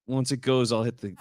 once it goes, I'll hit the.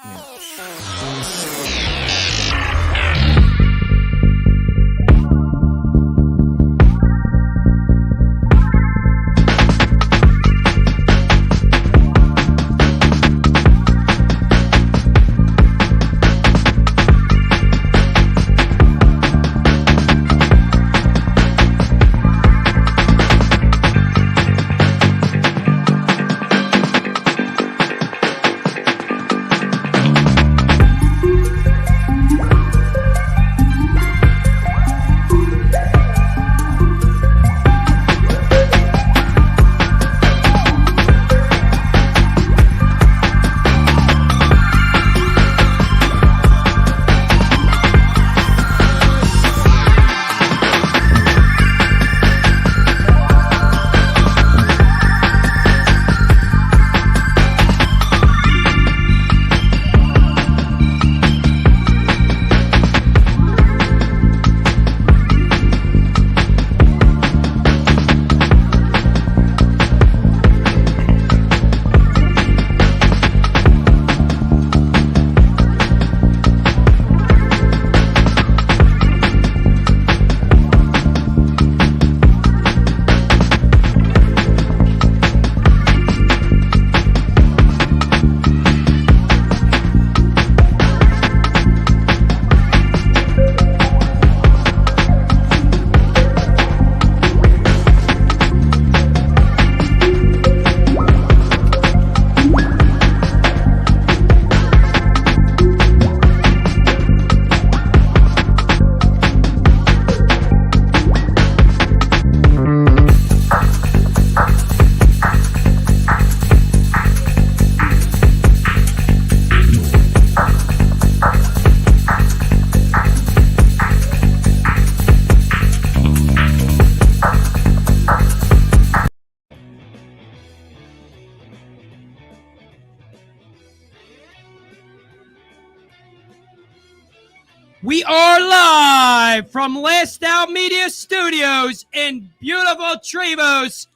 We are live from Last Out Media Studios in beautiful Trevos.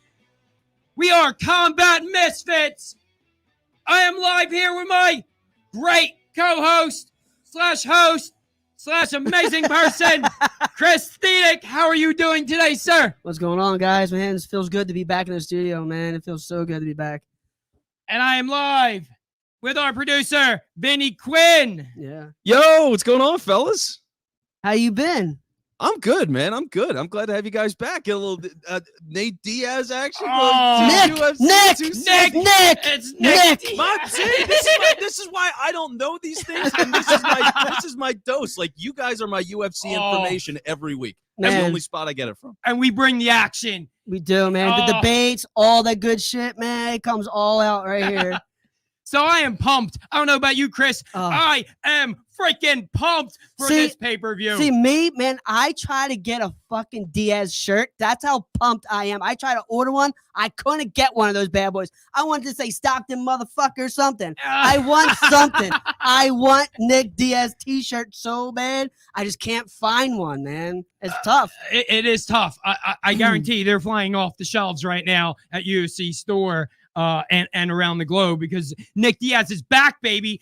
We are Combat Misfits. I am live here with my great co-host / host / amazing person, Chris Thedick. How are you doing today, sir? What's going on, guys? Man, it feels good to be back in the studio, man. It feels so good to be back. And I am live with our producer, Vinny Quinn. Yeah. Yo, what's going on, fellas? How you been? I'm good, man. I'm good. I'm glad to have you guys back. Get a little Nate Diaz action. Oh, Nick! It's Nick! This is why I don't know these things, and this is my dose. Like, you guys are my UFC information every week. That's the only spot I get it from. And we bring the action. We do, man. The debates, all that good shit, man. It comes all out right here. So I am pumped. I don't know about you, Chris. I am freaking pumped for this pay-per-view. See, me, man, I try to get a fucking Diaz shirt. That's how pumped I am. I try to order one. I couldn't get one of those bad boys. I wanted to say Stockton motherfucker or something. I want something. I want Nick Diaz t-shirt so bad. I just can't find one, man. It's tough. It is tough. I guarantee they're flying off the shelves right now at UFC store. And around the globe, because Nick Diaz is back, baby.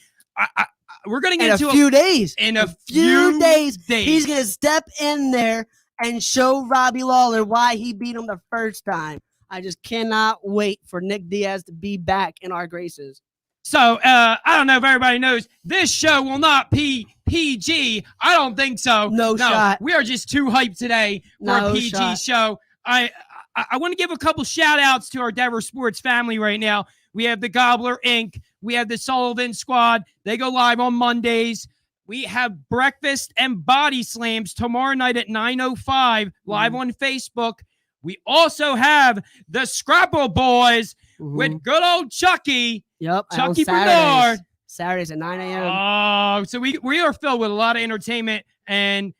We're going to get into a few days. In a few days. He's going to step in there and show Robbie Lawler why he beat him the first time. I just cannot wait for Nick Diaz to be back in our graces. So, I don't know if everybody knows, this show will not be PG. I don't think so. No shot. We are just too hyped today for a PG show. I want to give a couple shout outs to our Denver Sports family right now. We have the Gobbler Inc. We have the Sullivan Squad. They go live on Mondays. We have breakfast and body slams tomorrow night at 9:05 live on Facebook. We also have the Scrapple Boys with good old Chucky. Yep. Chucky Bernard. Saturdays at 9 a.m. Oh, so we are filled with a lot of entertainment and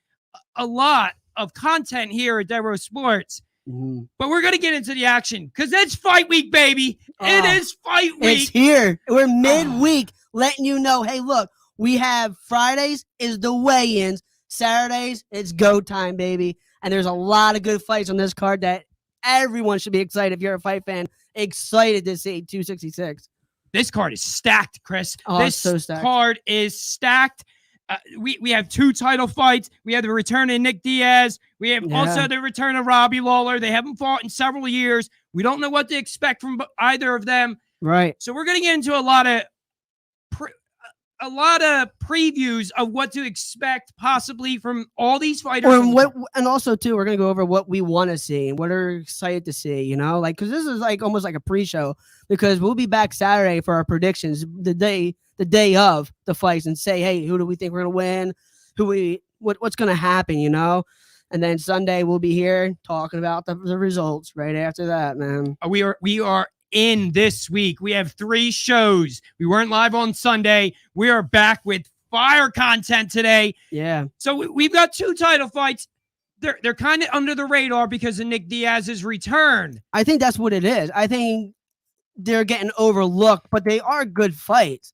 a lot of content here at Denver Sports. But we're going to get into the action because it's fight week, baby. It is fight week. It's here. We're midweek letting you know, hey, look, we have Fridays is the weigh-ins. Saturdays, it's go time, baby. And there's a lot of good fights on this card that everyone should be excited. If you're a fight fan, excited to see 266. This card is stacked, Chris. Oh, this so stacked. card is stacked. We have 2 title fights. We have the return of Nate Diaz. We have also the return of Robbie Lawler. They haven't fought in several years. We don't know what to expect from either of them. Right. So we're going to get into a lot of previews of what to expect possibly from all these fighters. And also too, we're gonna go over what we want to see and what are excited to see. You know, like because this is like almost like a pre-show because we'll be back Saturday for our predictions the day of the fights and say, hey, who do we think we're gonna win? What's gonna happen? You know. And then Sunday we'll be here talking about the results right after that, man. We are in this week. We have 3 shows. We weren't live on Sunday. We are back with fire content today. Yeah. So we've got 2 title fights. They're kind of under the radar because of Nate Diaz's return. I think that's what it is. I think they're getting overlooked, but they are good fights.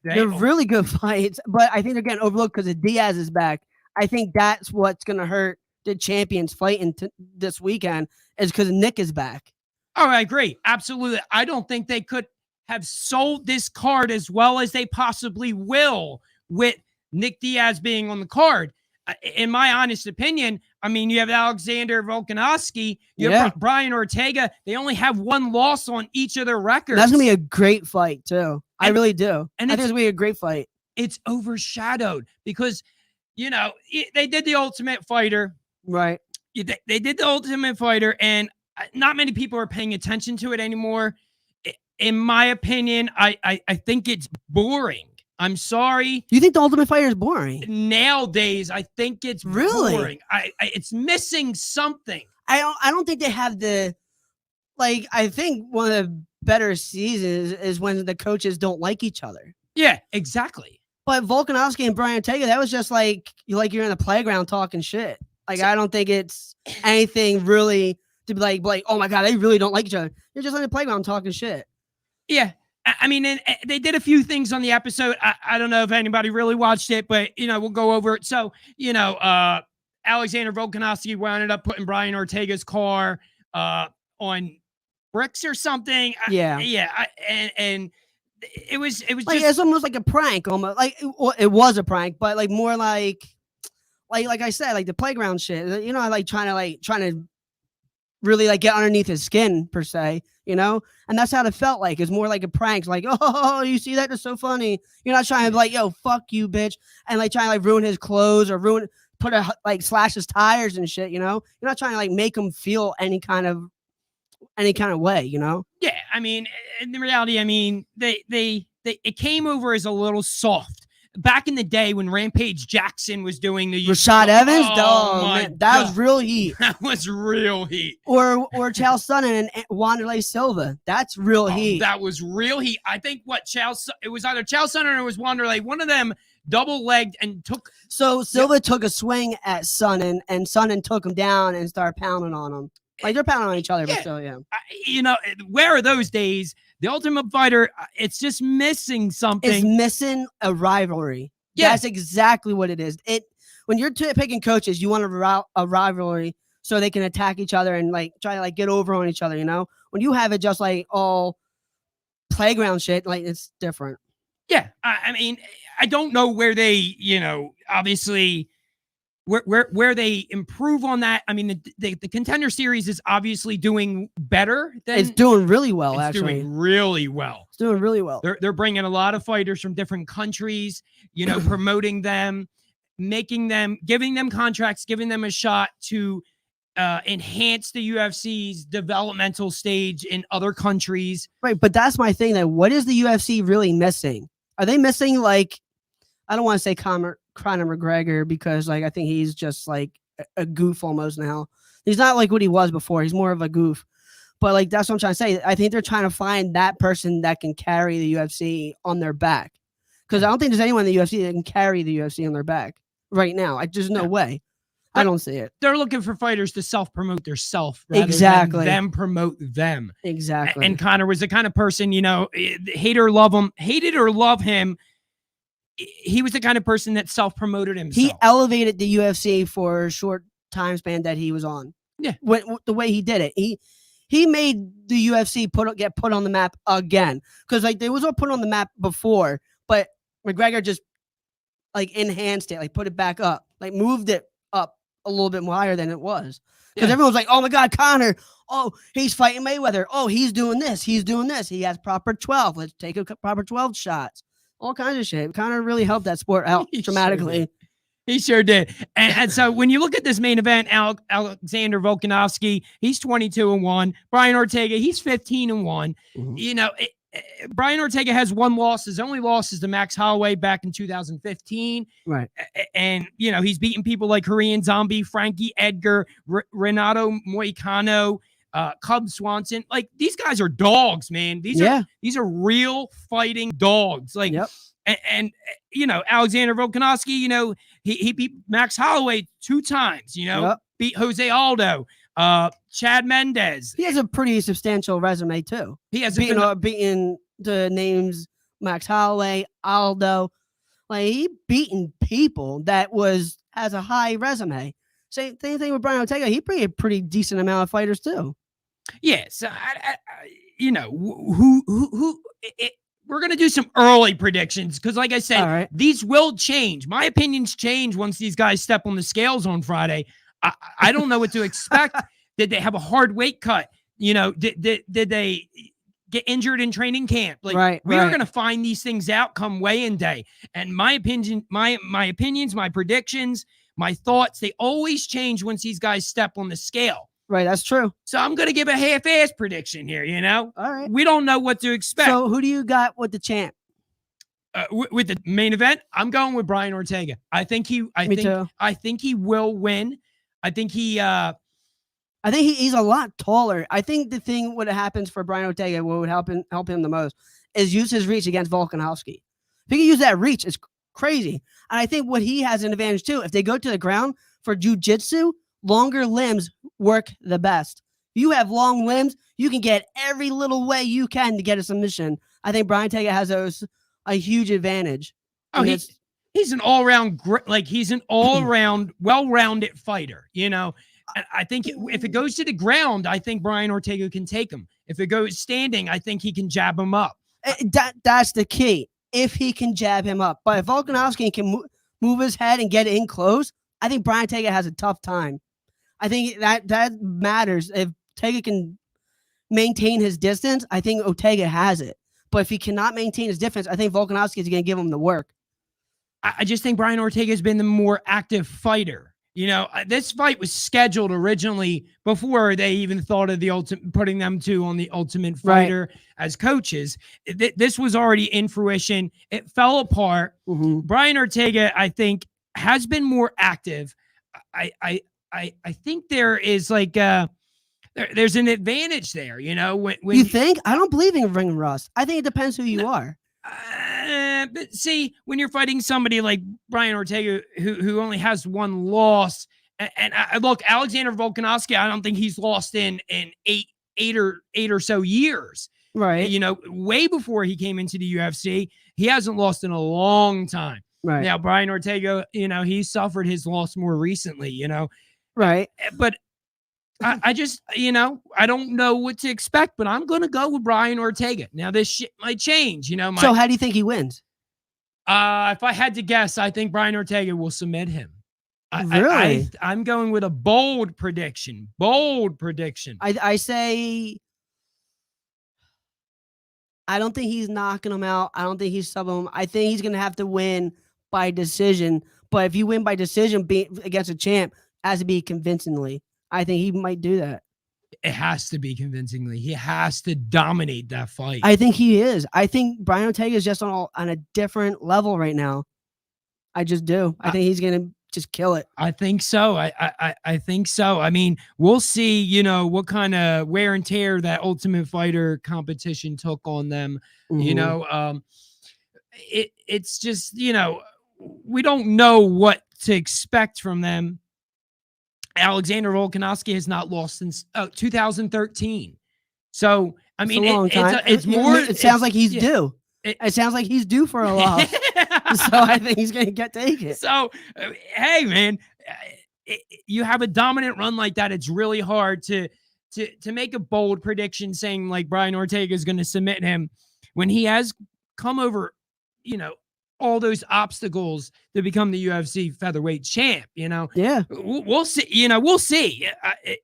They're really good fights, but I think they're getting overlooked because Diaz is back. I think that's what's going to hurt the champions fighting this weekend is because Nick is back. Oh, I agree. Absolutely. I don't think they could have sold this card as well as they possibly will with Nate Diaz being on the card. In my honest opinion, I mean, you have Alexander Volkanovski, you have Brian Ortega. They only have 1 loss on each of their records. That's going to be a great fight, too. I really do. And I think it's going to be a great fight. It's overshadowed because, you know, they did the Ultimate Fighter. Right. They did the Ultimate Fighter, and not many people are paying attention to it anymore. In my opinion, I think it's boring. I'm sorry. You think the Ultimate Fighter is boring? Nowadays, I think it's boring. It's missing something. I don't think they have the I think one of the better seasons is when the coaches don't like each other. Yeah, exactly. But Volkanovski and Brian Ortega, that was just you're in the playground talking shit. I don't think it's anything really to be like, oh my God, they really don't like each other. You're just on the playground talking shit. Yeah. I mean, and they did a few things on the episode. I don't know if anybody really watched it, but, you know, we'll go over it. So, you know, Alexander Volkanovski wound up putting Brian Ortega's car on bricks or something. Yeah. And it was just it's almost like a prank, almost it was a prank, but more like I said, the playground shit, you know, trying to really get underneath his skin per se, you know, and that's how it felt like. It's more like a prank, oh, you see that? It's so funny. You're not trying to be yo, fuck you, bitch, and trying to ruin his clothes or slash his tires and shit, you know. You're not trying to make him feel any kind of way, you know. Yeah, I mean, in reality, I mean, it came over as a little soft. Back in the day when Rampage Jackson was doing the Rashad Evans, man, that was real heat. That was real heat. Or Chael Sonnen and Wanderlei Silva, that's real heat. That was real heat. I think it was either Chael Sonnen or it was Wanderlei. One of them double-legged and took. So Silva took a swing at Sonnen, and Sonnen took him down and started pounding on him. They're pounding on each other, but still, yeah. You know, where are those days? The Ultimate Fighter, it's just missing something. It's missing a rivalry. Yeah. That's exactly what it is. When you're picking coaches, you want a rivalry so they can attack each other and try to get over on each other, you know? When you have it just all playground shit, it's different. Yeah. I mean, I don't know where they, you know, obviously where they improve on that. I mean, the Contender Series is obviously doing better. It's doing really well, actually. Doing really well. It's doing really well. They're bringing a lot of fighters from different countries, you know, promoting them, giving them contracts, giving them a shot to enhance the UFC's developmental stage in other countries. Right, but that's my thing. What is the UFC really missing? Are they missing I don't want to say Conor McGregor because I think he's just a goof almost now. He's not what he was before. He's more of a goof. But that's what I'm trying to say. I think they're trying to find that person that can carry the UFC on their back. Because I don't think there's anyone in the UFC that can carry the UFC on their back right now. There's no way. I don't see it. They're looking for fighters to self-promote themselves. Exactly. Than them promote them. Exactly. And Conor was the kind of person, you know, hated or love him. He was the kind of person that self-promoted himself. He elevated the UFC for a short time span that he was on. Yeah. The way he did it. he made the UFC get put on the map again. Because like they was all put on the map before, but McGregor just like enhanced it, like put it back up, like moved it up a little bit more higher than it was. Because everyone's like, oh my God, Conor, oh, he's fighting Mayweather. Oh, he's doing this. He's doing this. He has proper 12. Let's take a proper 12 shots. All kinds of shit. Conor really helped that sport out dramatically. He sure did. And so when you look at this main event, Alexander Volkanovski, he's 22-1. Brian Ortega, he's 15-1. You know, Brian Ortega has one loss. His only loss is to Max Holloway back in 2015. Right. And, you know, he's beaten people like Korean Zombie, Frankie Edgar, Renato Moicano, Cub Swanson. Like, these guys are dogs, man. These are real fighting dogs. Like, and you know, Alexander Volkanovski, you know, he beat Max Holloway 2 times, you know, beat Jose Aldo, Chad Mendez. He has a pretty substantial resume too. He has beaten the names Max Holloway, Aldo. Like, he beaten people that has a high resume. Same thing with Brian Ortega. He beat a pretty decent amount of fighters too. Yes, you know we're going to do some early predictions because, like I said, these will change. My opinions change once these guys step on the scales on Friday. I don't know what to expect. Did they have a hard weight cut? You know, did they get injured in training camp? Like, we are going to find these things out come weigh-in day. And my opinions, my predictions, my thoughts, they always change once these guys step on the scale. Right, that's true. So I'm going to give a half-ass prediction here, you know? All right. We don't know what to expect. So who do you got with the champ? With the main event, I'm going with Brian Ortega. I think he will win. I think he's a lot taller. I think the thing what happens for Brian Ortega, what would help him the most, is use his reach against Volkanovski. If he can use that reach, it's crazy. And I think what he has an advantage too. If they go to the ground for jiu-jitsu, longer limbs work the best. You have long limbs, you can get every little way you can to get a submission. I think Brian Ortega has a huge advantage. Oh, he's an all-round well-rounded fighter, you know. I think if it goes to the ground, I think Brian Ortega can take him. If it goes standing, I think he can jab him up. That's the key. If he can jab him up. But if Volkanovski can move his head and get in close, I think Brian Ortega has a tough time. I think that matters. If Ortega can maintain his distance, I think Ortega has it. But if he cannot maintain his distance, I think Volkanovski is going to give him the work. I just think Brian Ortega has been the more active fighter. You know, this fight was scheduled originally before they even thought of putting them two on the Ultimate Fighter as coaches. This was already in fruition. It fell apart. Brian Ortega, I think, has been more active. I think there is like there's an advantage there, you know. When you think? I don't believe in ring rust. I think it depends who you are. But see, when you're fighting somebody like Brian Ortega, who only has one loss, and look, Alexander Volkanovski, I don't think he's lost in eight or so years. Right. You know, way before he came into the UFC, he hasn't lost in a long time. Right. Now, Brian Ortega, you know, he suffered his loss more recently, you know. Right. But I just, you know, I don't know what to expect, but I'm going to go with Brian Ortega. Now, this shit might change, you know. So how do you think he wins? If I had to guess, I think Brian Ortega will submit him. Really? I'm going with a bold prediction. I say I don't think he's knocking him out. I don't think he's subbing him. I think he's going to have to win by decision. But if you win by decision against a champ, it has to be convincingly. I think he might do that. It has to be convincingly. He has to dominate that fight. I think he is. I think Brian Ortega is just on a different level right now. I just do. I think he's going to just kill it. I think so. I think so. I mean, we'll see, you know, what kind of wear and tear that Ultimate Fighter competition took on them. You know, it's just, you know, we don't know what to expect from them. Alexander Volkanovski has not lost since 2013. So, I mean, it's more. It sounds like he's due. It sounds like he's due for a loss. So I think he's going to take it. So, hey, man, you have a dominant run like that. It's really hard to to make a bold prediction saying like Brian Ortega is going to submit him when he has come over, all those obstacles to become the UFC featherweight champ, Yeah. We'll see, we'll see.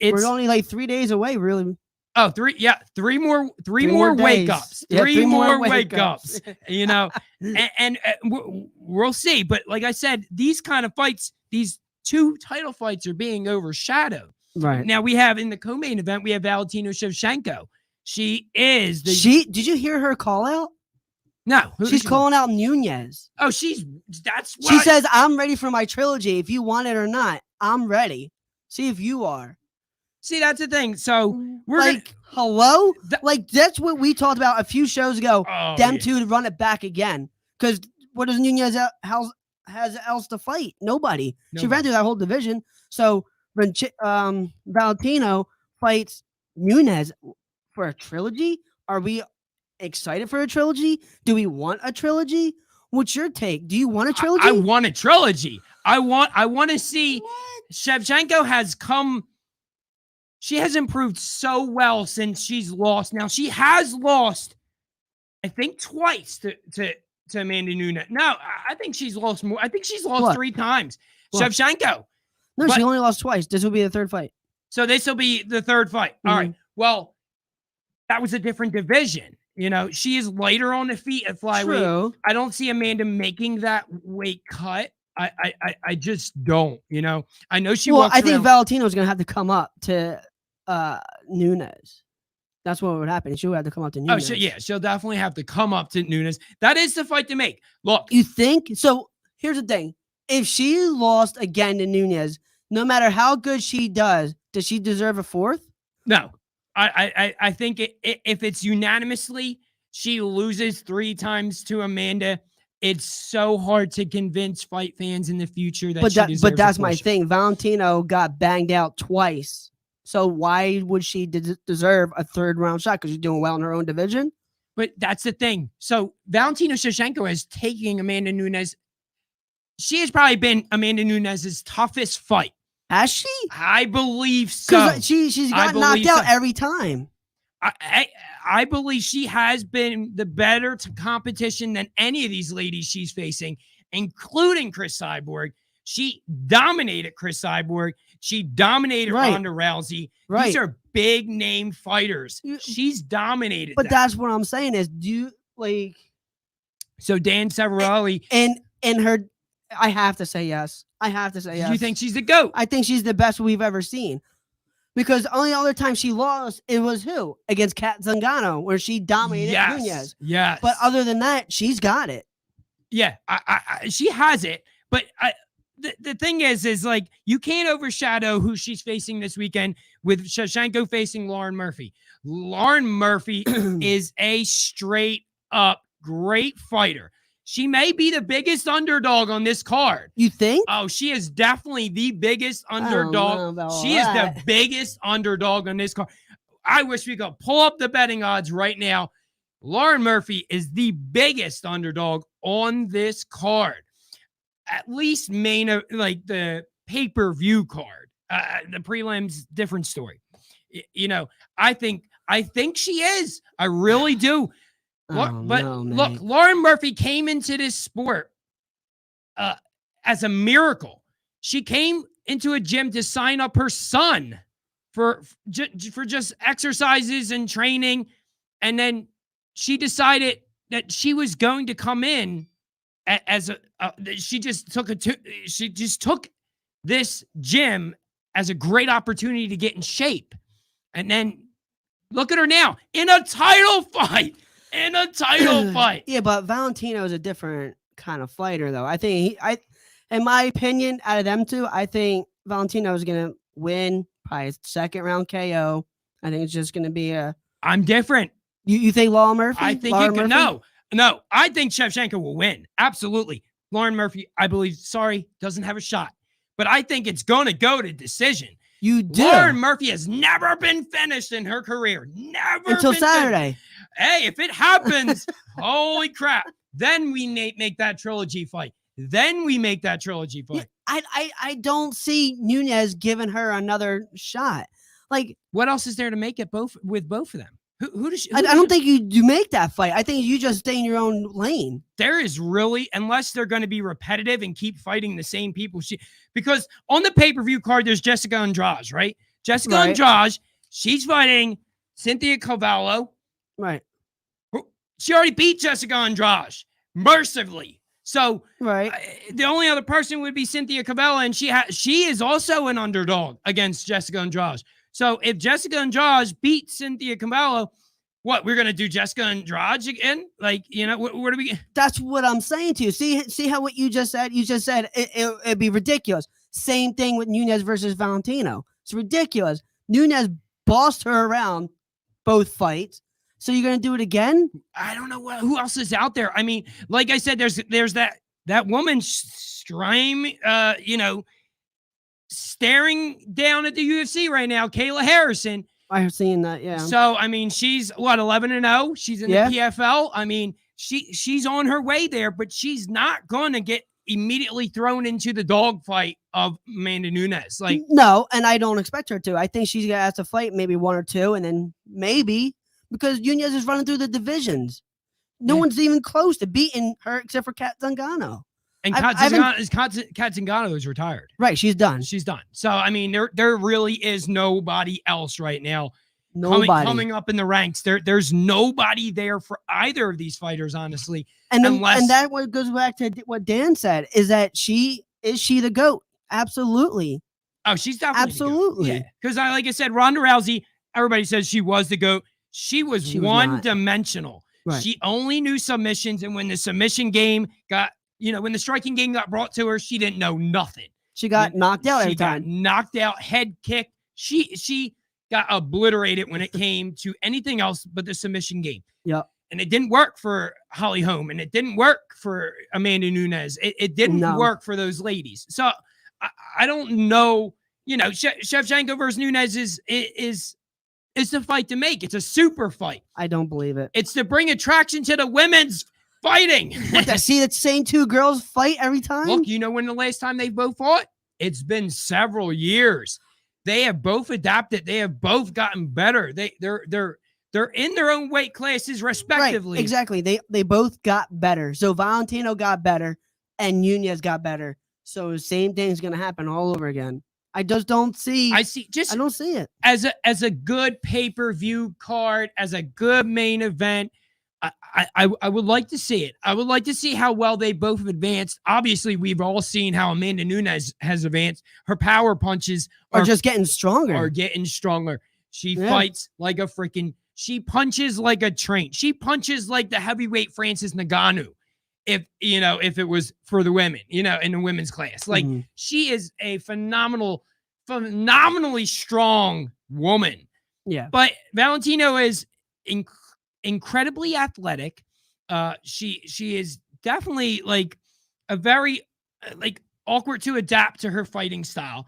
We're only like 3 days away, really. Oh, three more wake ups. Yeah, three more wake ups. And we'll see. But like I said, these kind of fights, these 2 title fights are being overshadowed. Right. Now we have in the co-main event, we have Valentina Shevchenko. She is did you hear her call out? No. She's calling out Nunes. Oh, she says, I'm ready for my trilogy. If you want it or not, I'm ready. See if you are. See, that's the thing. So we're like, hello? That's what we talked about a few shows ago. Two to run it back again. Because what does Nunes has else to fight? Nobody. She ran through that whole division. So when Valentino fights Nunes for a trilogy, are we excited for a trilogy? Do we want a trilogy? What's your take? Do you want a trilogy? I want a trilogy. I want to see Shevchenko has come. She has improved so well since she's lost. Now she has lost, I think, twice to Amanda Nunes. No, I think she's lost more. I think she's lost 3 times. What? Shevchenko. No, she only lost twice. This will be the 3rd fight. So this will be the 3rd fight. All right. Well, that was a different division. She is lighter on the feet at flyweight. True. I don't see Amanda making that weight cut. I just don't. I know she. Well, I think Valentino's going to have to come up to Nunes. That's what would happen. She'll have to come up to Nunes. Oh, she'll definitely have to come up to Nunes. That is the fight to make. Look, you think so? Here's the thing: if she lost again to Nunes, no matter how good she does she deserve a 4th? No. I think if it's unanimously, she loses 3 times to Amanda. It's so hard to convince fight fans in the future that she deserves But that's a my portion. thing. Valentino got banged out twice. So why would she deserve a 3rd round shot? Because she's doing well in her own division? But that's the thing. So Valentina Shevchenko is taking Amanda Nunes. She has probably been Amanda Nunes' toughest fight. Has she? I believe so. Because she's got knocked out every time. I believe she has been the better competition than any of these ladies she's facing, including Chris Cyborg. She dominated Chris Cyborg. She dominated Ronda Rousey. Right. These are big name fighters. She's dominated. But that's what I'm saying is, So Dan Severelli and her. I have to say yes. You think she's the GOAT? I think she's the best we've ever seen. Because the only other time she lost, it was who? Against Kat Zingano, where she dominated Nunes. Yes. But other than that, she's got it. Yeah, she has it. But the thing is like, you can't overshadow who she's facing this weekend with Shevchenko facing Lauren Murphy. Lauren Murphy is a straight up great fighter. She may be the biggest underdog on this card. You think? Oh, she is definitely the biggest underdog. She is the biggest underdog on this card. I wish we could pull up the betting odds right now. Lauren Murphy is the biggest underdog on this card. At least the pay-per-view card. The prelims, different story. I think she is. I really do. Look, Lauren Murphy came into this sport as a miracle. She came into a gym to sign up her son for just exercises and training, and then she decided that she was going to come in she just took this gym as a great opportunity to get in shape, and then look at her now in a title fight. Yeah, but Valentino is a different kind of fighter, though. I think in my opinion, out of them two, I think Valentino is gonna win probably a 2nd round KO. I think it's just gonna be I'm different. You think Lauren Murphy? I think no. I think Shevchenko will win. Absolutely. Lauren Murphy, I believe. Sorry, doesn't have a shot. But I think it's gonna go to decision. You do. Lauren Murphy has never been finished in her career. Never until Saturday. Hey, if it happens, holy crap. Then we make that trilogy fight. I don't see Nunes giving her another shot. Like, what else is there to make it with both of them? Who does? I don't think you make that fight. I think you just stay in your own lane. There is really, unless they're going to be repetitive and keep fighting the same people. Because on the pay-per-view card, there's Jessica Andrade, right? Jessica Andrade, she's fighting Cynthia Cavallo. Right. She already beat Jessica Andrade mercifully. So the only other person would be Cynthia Cavallo, and she is also an underdog against Jessica Andrade. So if Jessica Andrade beats Cynthia Cavallo, what, we're going to do Jessica Andrade again? Like, where do we... That's what I'm saying to you. See how what you just said? You just said it'd be ridiculous. Same thing with Nunes versus Valentino. It's ridiculous. Nunes bossed her around both fights. So you're going to do it again? I don't know who else is out there. I mean, like I said, there's that woman staring down at the UFC right now, Kayla Harrison. I've seen that, yeah. So, I mean, she's 11-0. She's in the PFL. I mean, she's on her way there, but she's not going to get immediately thrown into the dogfight of Amanda Nunes. Like, no, and I don't expect her to. I think she's going to have to fight maybe one or two, and then maybe, because Nunes is running through the divisions. No one's even close to beating her except for Kat Zingano. And Kat Zingano is retired. Right, she's done. She's done. So, I mean, there really is nobody else right now coming up in the ranks. There's nobody there for either of these fighters, honestly. And that what goes back to what Dan said, is that is she the GOAT? Absolutely. Oh, she's definitely absolutely. Yeah. Because like I said, Ronda Rousey, everybody says she was the GOAT. She was one-dimensional. Right. She only knew submissions, and when the submission game got, when the striking game got brought to her, she didn't know nothing. She got knocked out every time. She got knocked out, head kicked. She got obliterated when it came to anything else but the submission game. Yep. And it didn't work for Holly Holm, and it didn't work for Amanda Nunes. It didn't work for those ladies. So I don't know. Shevchenko versus Nunes is the fight to make. It's a super fight. I don't believe it. It's to bring attraction to the women's fighting. What, to see that same two girls fight every time? Look, when the last time they both fought? It's been several years. They have both adapted. They have both gotten better. They're in their own weight classes respectively. Right, exactly. They both got better. So Valentino got better and Nunes got better. So the same thing's going to happen all over again. I just don't see. I don't see it as a good pay-per-view card, as a good main event. I would like to see it. I would like to see how well they both have advanced. Obviously, we've all seen how Amanda Nunes has advanced. Her power punches are just getting stronger. She fights like a freaking. She punches like a train. She punches like the heavyweight Francis Ngannou. If it was for the women, in the women's class, like she is a phenomenally strong woman. Yeah. But Valentino is incredibly athletic. She is definitely like a very awkward to adapt to her fighting style.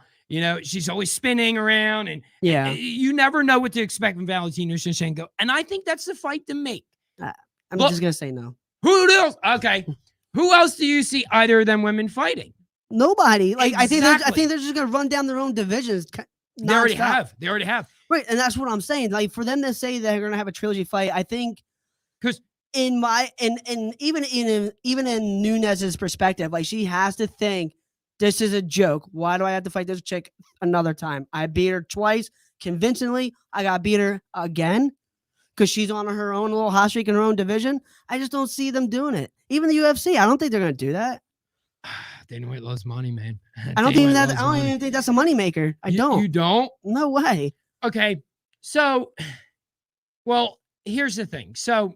She's always spinning around, and you never know what to expect from Valentino Shevchenko. And I think that's the fight to make. I'm just gonna say no. Who else? Okay. Who else do you see either of them women fighting? Nobody. Like I think they're just gonna run down their own divisions. They already have. Right, and that's what I'm saying. Like for them to say they're gonna have a trilogy fight, I think because even in Nunes's perspective, like she has to think this is a joke. Why do I have to fight this chick another time? I beat her twice convincingly. I got to beat her again because she's on her own little hot streak in her own division. I just don't see them doing it. Even the UFC, I don't think they're going to do that. Dana White loves money, man. I don't even think that's a moneymaker. don't. You don't? No way. Okay. So, well, here's the thing. So,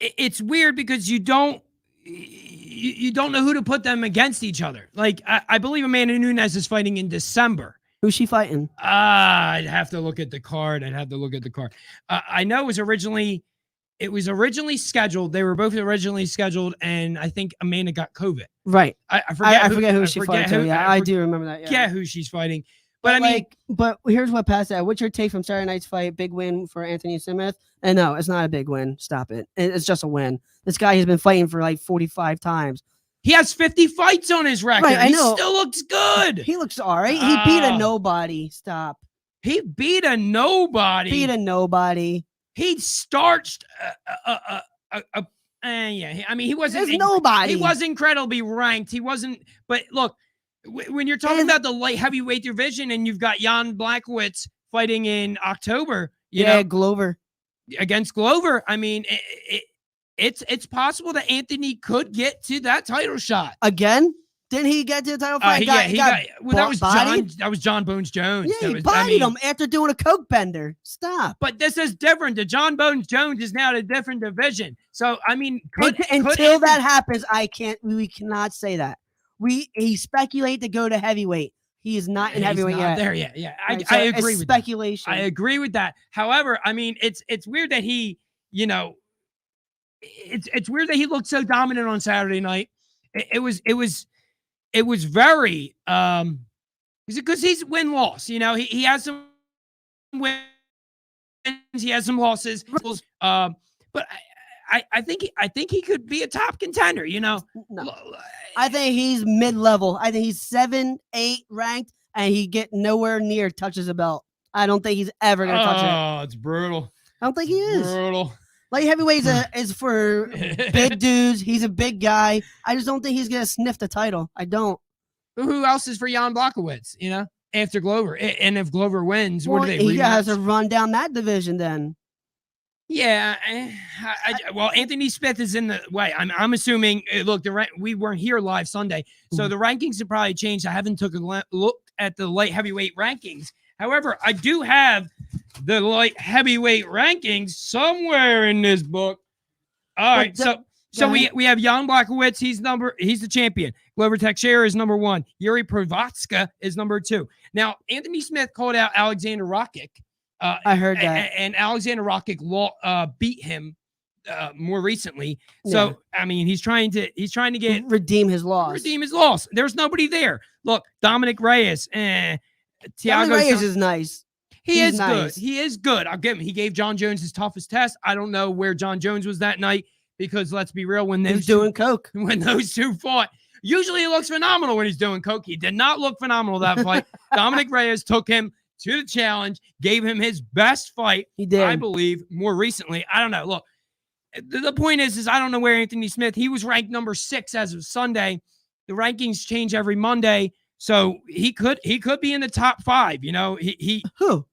it's weird because you don't know who to put them against each other. Like, I believe Amanda Nunes is fighting in December. Who's she fighting? I'd have to look at the card. I know it was originally scheduled. They were both originally scheduled, and I think Amanda got COVID. Right. I forget who she fighting. Yeah, I do remember that. Yeah, who she's fighting. But but here's what Pat said. What's your take from Saturday night's fight? Big win for Anthony Smith? And no, it's not a big win. Stop it. It's just a win. This guy has been fighting for like 45 times. He has 50 fights on his record. Right, I know. He still looks good. He looks all right. He beat a nobody. Stop. He beat a nobody. Beat a nobody. He starched yeah. I mean, he wasn't nobody. He was incredibly ranked. He wasn't. But look, when you're talking about the light heavyweight division, and you've got Jan Blachowicz fighting in October, you know, Glover against Glover. I mean, it's possible that Anthony could get to that title shot again. Didn't he get to the title fight? That was John Bones Jones. Yeah, he bodied him after doing a coke bender. Stop. But this is different. The John Bones Jones is now in a different division. So I mean, until that happens, we cannot say that. He speculate to go to heavyweight. He is not in heavyweight yet. There yet. Yeah. Right, I agree with speculation. That. I agree with that. However, I mean, it's weird that he, you know, it's weird that he looked so dominant on Saturday night. It was very because he's win-loss. You know, he has some wins, he has some losses. But I think he could be a top contender, you know. No. I think he's mid-level. I think he's 7, 8 ranked, and he get nowhere near touches a belt. I don't think he's ever gonna touch it. Oh, it's brutal. I don't think he is. Brutal. Light heavyweight is for big dudes. He's a big guy. I just don't think he's gonna sniff the title. I don't. Who else is for Jan Blachowicz? You know, after Glover, and if Glover wins, what do they? He has to run down that division then. Yeah, well, Anthony Smith is in the way. I'm assuming. Look, we weren't here live Sunday, so the rankings have probably changed. I haven't took a look at the light heavyweight rankings. However, I do have the light heavyweight rankings somewhere in this book. All right, so we have Jan Blachowicz. He's the champion. Glover Teixeira is number 1. Yuri Provatska is number 2. Now, Anthony Smith called out Alexander Rakic. I heard that. And Alexander Rakic beat him more recently. So I mean, he's trying to redeem his loss. There's nobody there. Look, Dominic Reyes. Thiago Reyes is nice. He's nice. Good. He is good. I'll give him. He gave John Jones his toughest test. I don't know where John Jones was that night because let's be real, when he's doing coke, when those two fought, usually he looks phenomenal when he's doing coke. He did not look phenomenal that fight. Dominic Reyes took him to the challenge, gave him his best fight. He did, I believe, more recently. I don't know. Look, the point is I don't know where Anthony Smith. He was ranked number 6 as of Sunday. The rankings change every Monday, so he could be in the top 5. You know, who?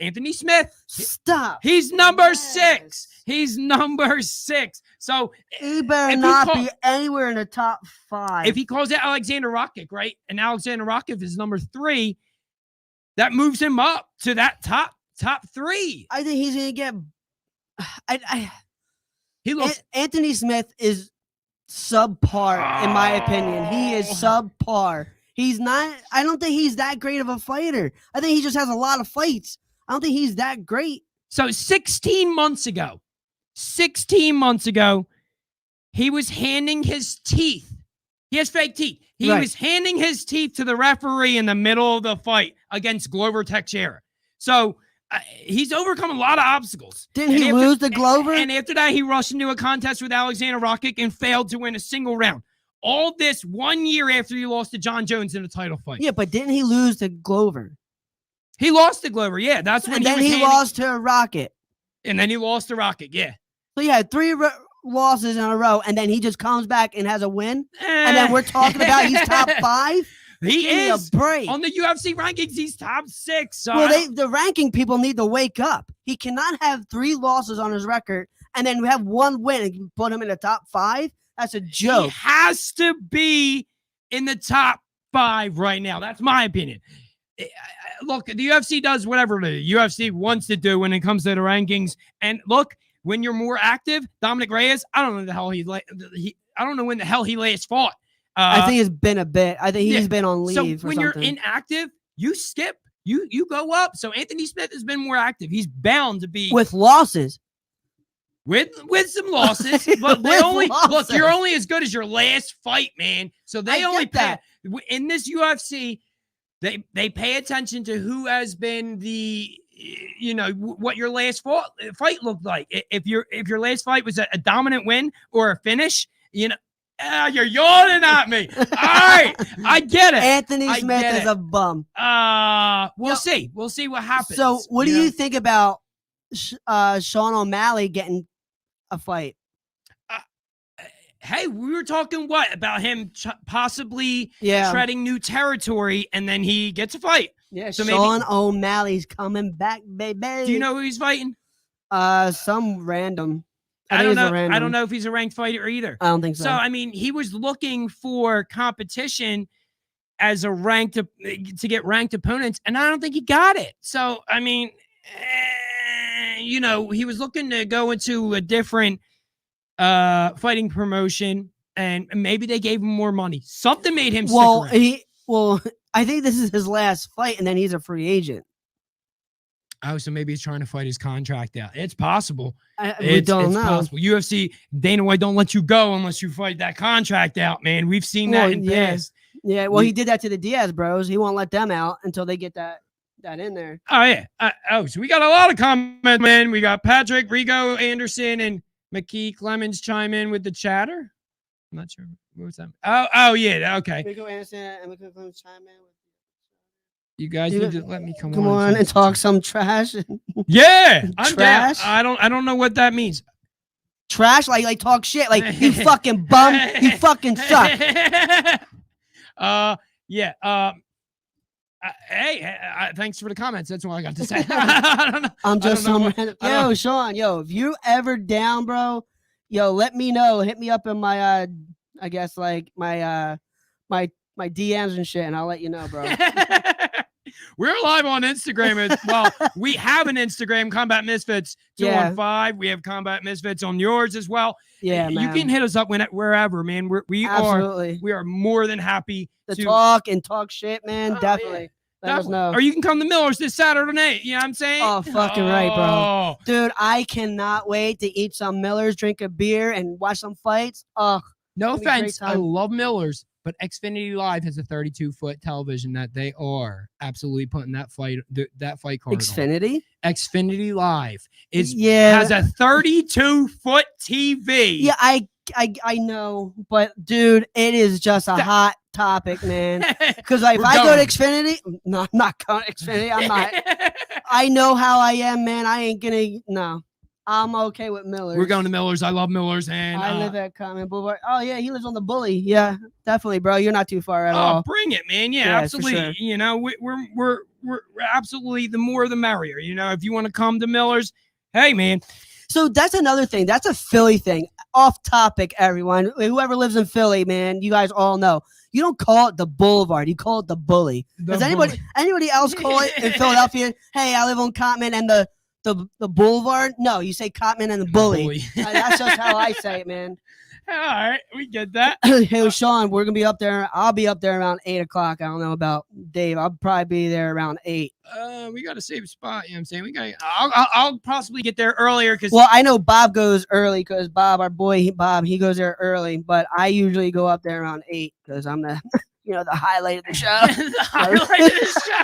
Anthony Smith. Stop. He's number 6. He's number 6. So he better not be anywhere in the top 5. If he calls out Alexander Rakic, right, and Alexander Rakic is number 3, that moves him up to that top 3. I think he's gonna get. Anthony Smith is subpar in my opinion. He is subpar. He's not. I don't think he's that great of a fighter. I think he just has a lot of fights. I don't think he's that great. So 16 months ago, he was handing his teeth. He has fake teeth. He was handing his teeth to the referee in the middle of the fight against Glover Teixeira. So he's overcome a lot of obstacles. Didn't he lose to Glover? And after that, he rushed into a contest with Alexander Rakic and failed to win a single round. All this 1 year after he lost to John Jones in a title fight. Yeah, but didn't he lose to Glover? He lost to Glover, yeah. That's when he lost to Rakic. And then he lost to Rakic, yeah. So he had 3 losses in a row, and then he just comes back and has a win. And then we're talking about he's top 5. He is. A break. On the UFC rankings, he's top 6. So well, the ranking people need to wake up. He cannot have 3 losses on his record and then have 1 win and put him in the top 5. That's a joke. He has to be in the top 5 right now. That's my opinion. Look, the UFC does whatever the UFC wants to do when it comes to the rankings. And look, when you're more active, Dominic Reyes, I don't know I don't know when the hell he last fought. I think it's been a bit. I think he's been on leave. So when you're inactive, you skip. You go up. So Anthony Smith has been more active. He's bound to be with losses. With some losses, but look. You're only as good as your last fight, man. So they only pay in this UFC. They pay attention to who has been what your last fight looked like. If your last fight was a dominant win or a finish, You're yawning at me. All right, I get it. Anthony Smith is a bum. We'll see. We'll see what happens. So, what do you think about Sean O'Malley getting a fight? Hey, we were talking about him possibly treading new territory, and then he gets a fight. Yeah, so Sean O'Malley's coming back, baby. Do you know who he's fighting? Some random. I don't know. I don't know if he's a ranked fighter either. I don't think so. So, I mean, he was looking for competition as a ranked to get ranked opponents, and I don't think he got it. So, I mean, you know, he was looking to go into a different fighting promotion, and maybe they gave him more money. Something made him stick around. I think this is his last fight, and then he's a free agent. Oh, so maybe he's trying to fight his contract out. It's possible. We don't know. Possible. UFC, Dana White don't let you go unless you fight that contract out, man. We've seen that in past. Yeah, well, he did that to the Diaz bros. He won't let them out until they get that in there. Oh, yeah. So we got a lot of comments, man. We got Patrick, Rigo, Anderson, and McKee Clemens chime in with the chatter. I'm not sure. What was that? Oh, yeah. Okay. Rigo, Anderson, and McKee Clemens chime in with. You guys need to let me come on and talk some trash. Yeah, I'm trash. Down. I don't know what that means. Trash, like talk shit, like you fucking bum, you fucking suck. Yeah. Hey, thanks for the comments. That's all I got to say. I don't know. I'm just some random. Sean, if you ever down, bro, let me know. Hit me up in my I guess like my DMs and shit, and I'll let you know, bro. We're live on Instagram. Well, we have an Instagram, Combat Misfits 215. We have Combat Misfits on yours as well. Yeah, you can hit us up wherever, man. We are more than happy to talk shit, man. Definitely. Yeah. Let us know. Or you can come to Miller's this Saturday night. You know what I'm saying? Oh, fucking right, bro. Dude, I cannot wait to eat some Miller's, drink a beer, and watch some fights. Oh, no offense. I love Miller's. But Xfinity Live has a 32-foot television that they are absolutely putting that fight card Xfinity? on. Xfinity Live has a 32-foot TV. Yeah, I know, but dude, it is just a hot topic, man. Because if I go to Xfinity, no, I'm not going to Xfinity. I'm not. I know how I am, man. I ain't gonna. No. I'm okay with Miller's. We're going to Miller's. I love Miller's, and I live at Common Boulevard. Oh yeah, he lives on the Bully. Yeah, definitely, bro. You're not too far at all. Bring it, man. Yeah, absolutely. Sure. You know, we're absolutely the more the merrier. You know, if you want to come to Miller's, hey, man. So that's another thing. That's a Philly thing. Off topic, everyone. Whoever lives in Philly, man, you guys all know. You don't call it the Boulevard. You call it the Bully. Does anybody else call it in Philadelphia? Hey, I live on Cottman and the Boulevard? No, you say Cottman and the Bully. That's just how I say it, man. All right, we get that. Hey, Sean, we're gonna be up there. I'll be up there around 8 o'clock. I don't know about Dave. I'll probably be there around 8. We got to save a spot. You know what I'm saying? I'll possibly get there earlier because. Well, I know Bob goes early because Bob, our boy Bob, he goes there early. But I usually go up there around 8 because I'm the the highlight of the show. The highlight of the show.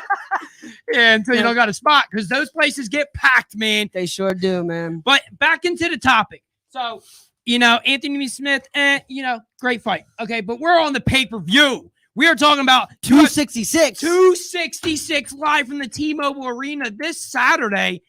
Yeah, until you don't got a spot because those places get packed, man. They sure do, man. But back into the topic. So, Anthony Smith, great fight. Okay, but we're on the pay-per-view. We are talking about 266. 266 live from the T-Mobile Arena this Saturday.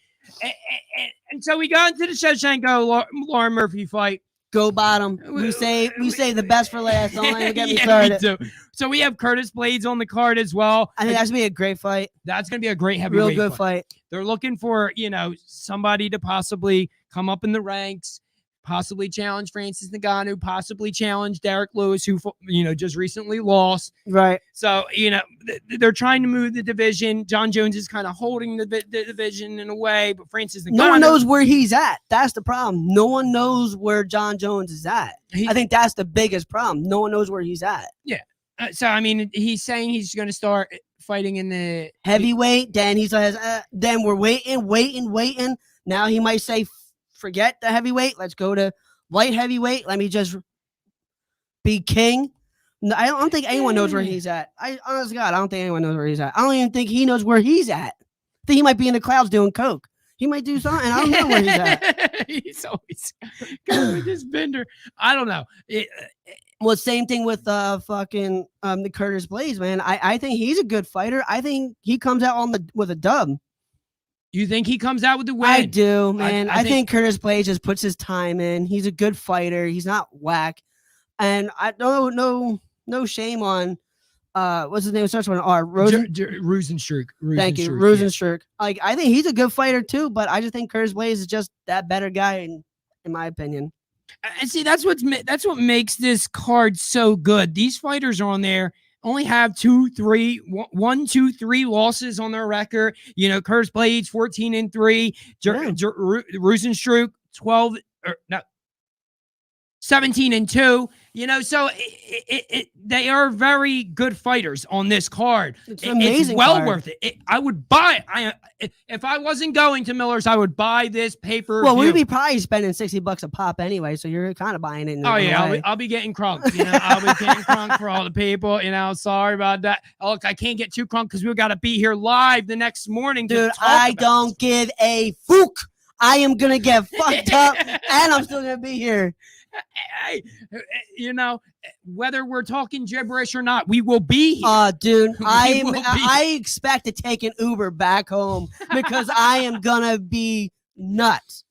And so we got into the Shevchenko Lauren Murphy fight. Go bottom. We say the best for last. Don't even get me started. Me too. So we have Curtis Blades on the card as well. I think that's gonna be a great fight. That's gonna be a great heavyweight. Real good fight. They're looking for somebody to possibly come up in the ranks, possibly challenge Francis Ngannou, possibly challenge Derek Lewis, who just recently lost. Right. So they're trying to move the division. John Jones is kind of holding the division in a way, but Francis Ngannou. No one knows where he's at. That's the problem. No one knows where John Jones is at. I think that's the biggest problem. No one knows where he's at. Yeah. So I mean, he's saying he's going to start fighting in the heavyweight. Then he says, then we're waiting. Now he might say, forget the heavyweight. Let's go to light heavyweight. Let me just be king. No, I don't think anyone knows where he's at. Honest to God, I don't think anyone knows where he's at. I don't even think he knows where he's at. I think he might be in the clouds doing coke. He might do something. I don't know where he's at. He's always going with this bender. I don't know. Well, same thing with fucking the Curtis Blades, man. I think he's a good fighter. I think he comes out with a dub. You think he comes out with the win? I do, man. I think Curtis Blades just puts his time in. He's a good fighter. He's not whack. And I don't no shame on what's his name? It starts with an R. Rosenstruck. Thank you, Rosenstruck. Yeah. Like I think he's a good fighter too, but I just think Curtis Blades is just that better guy in my opinion. And see, that's what makes this card so good. These fighters are on there. Only have 1, 2, 3 losses on their record. You know, Curtis Blades 14-3, Rosenstruck 17-2. You know, so they are very good fighters on this card. It's an amazing it's well card. worth it. I would buy it. If I wasn't going to Miller's, I would buy this paper. Well, we'd be probably spending $60 a pop anyway, so you're kind of buying it. Oh yeah, I'll be getting crunk. You know, I'll be getting crunk for all the people. You know, sorry about that. Oh, look, I can't get too crunk because we got to be here live the next morning. Dude, I don't give a fuck. I am gonna get fucked up, and I'm still gonna be here. Hey, you know, whether we're talking gibberish or not, we will be here. Dude, I expect to take an Uber back home because I am gonna be nuts.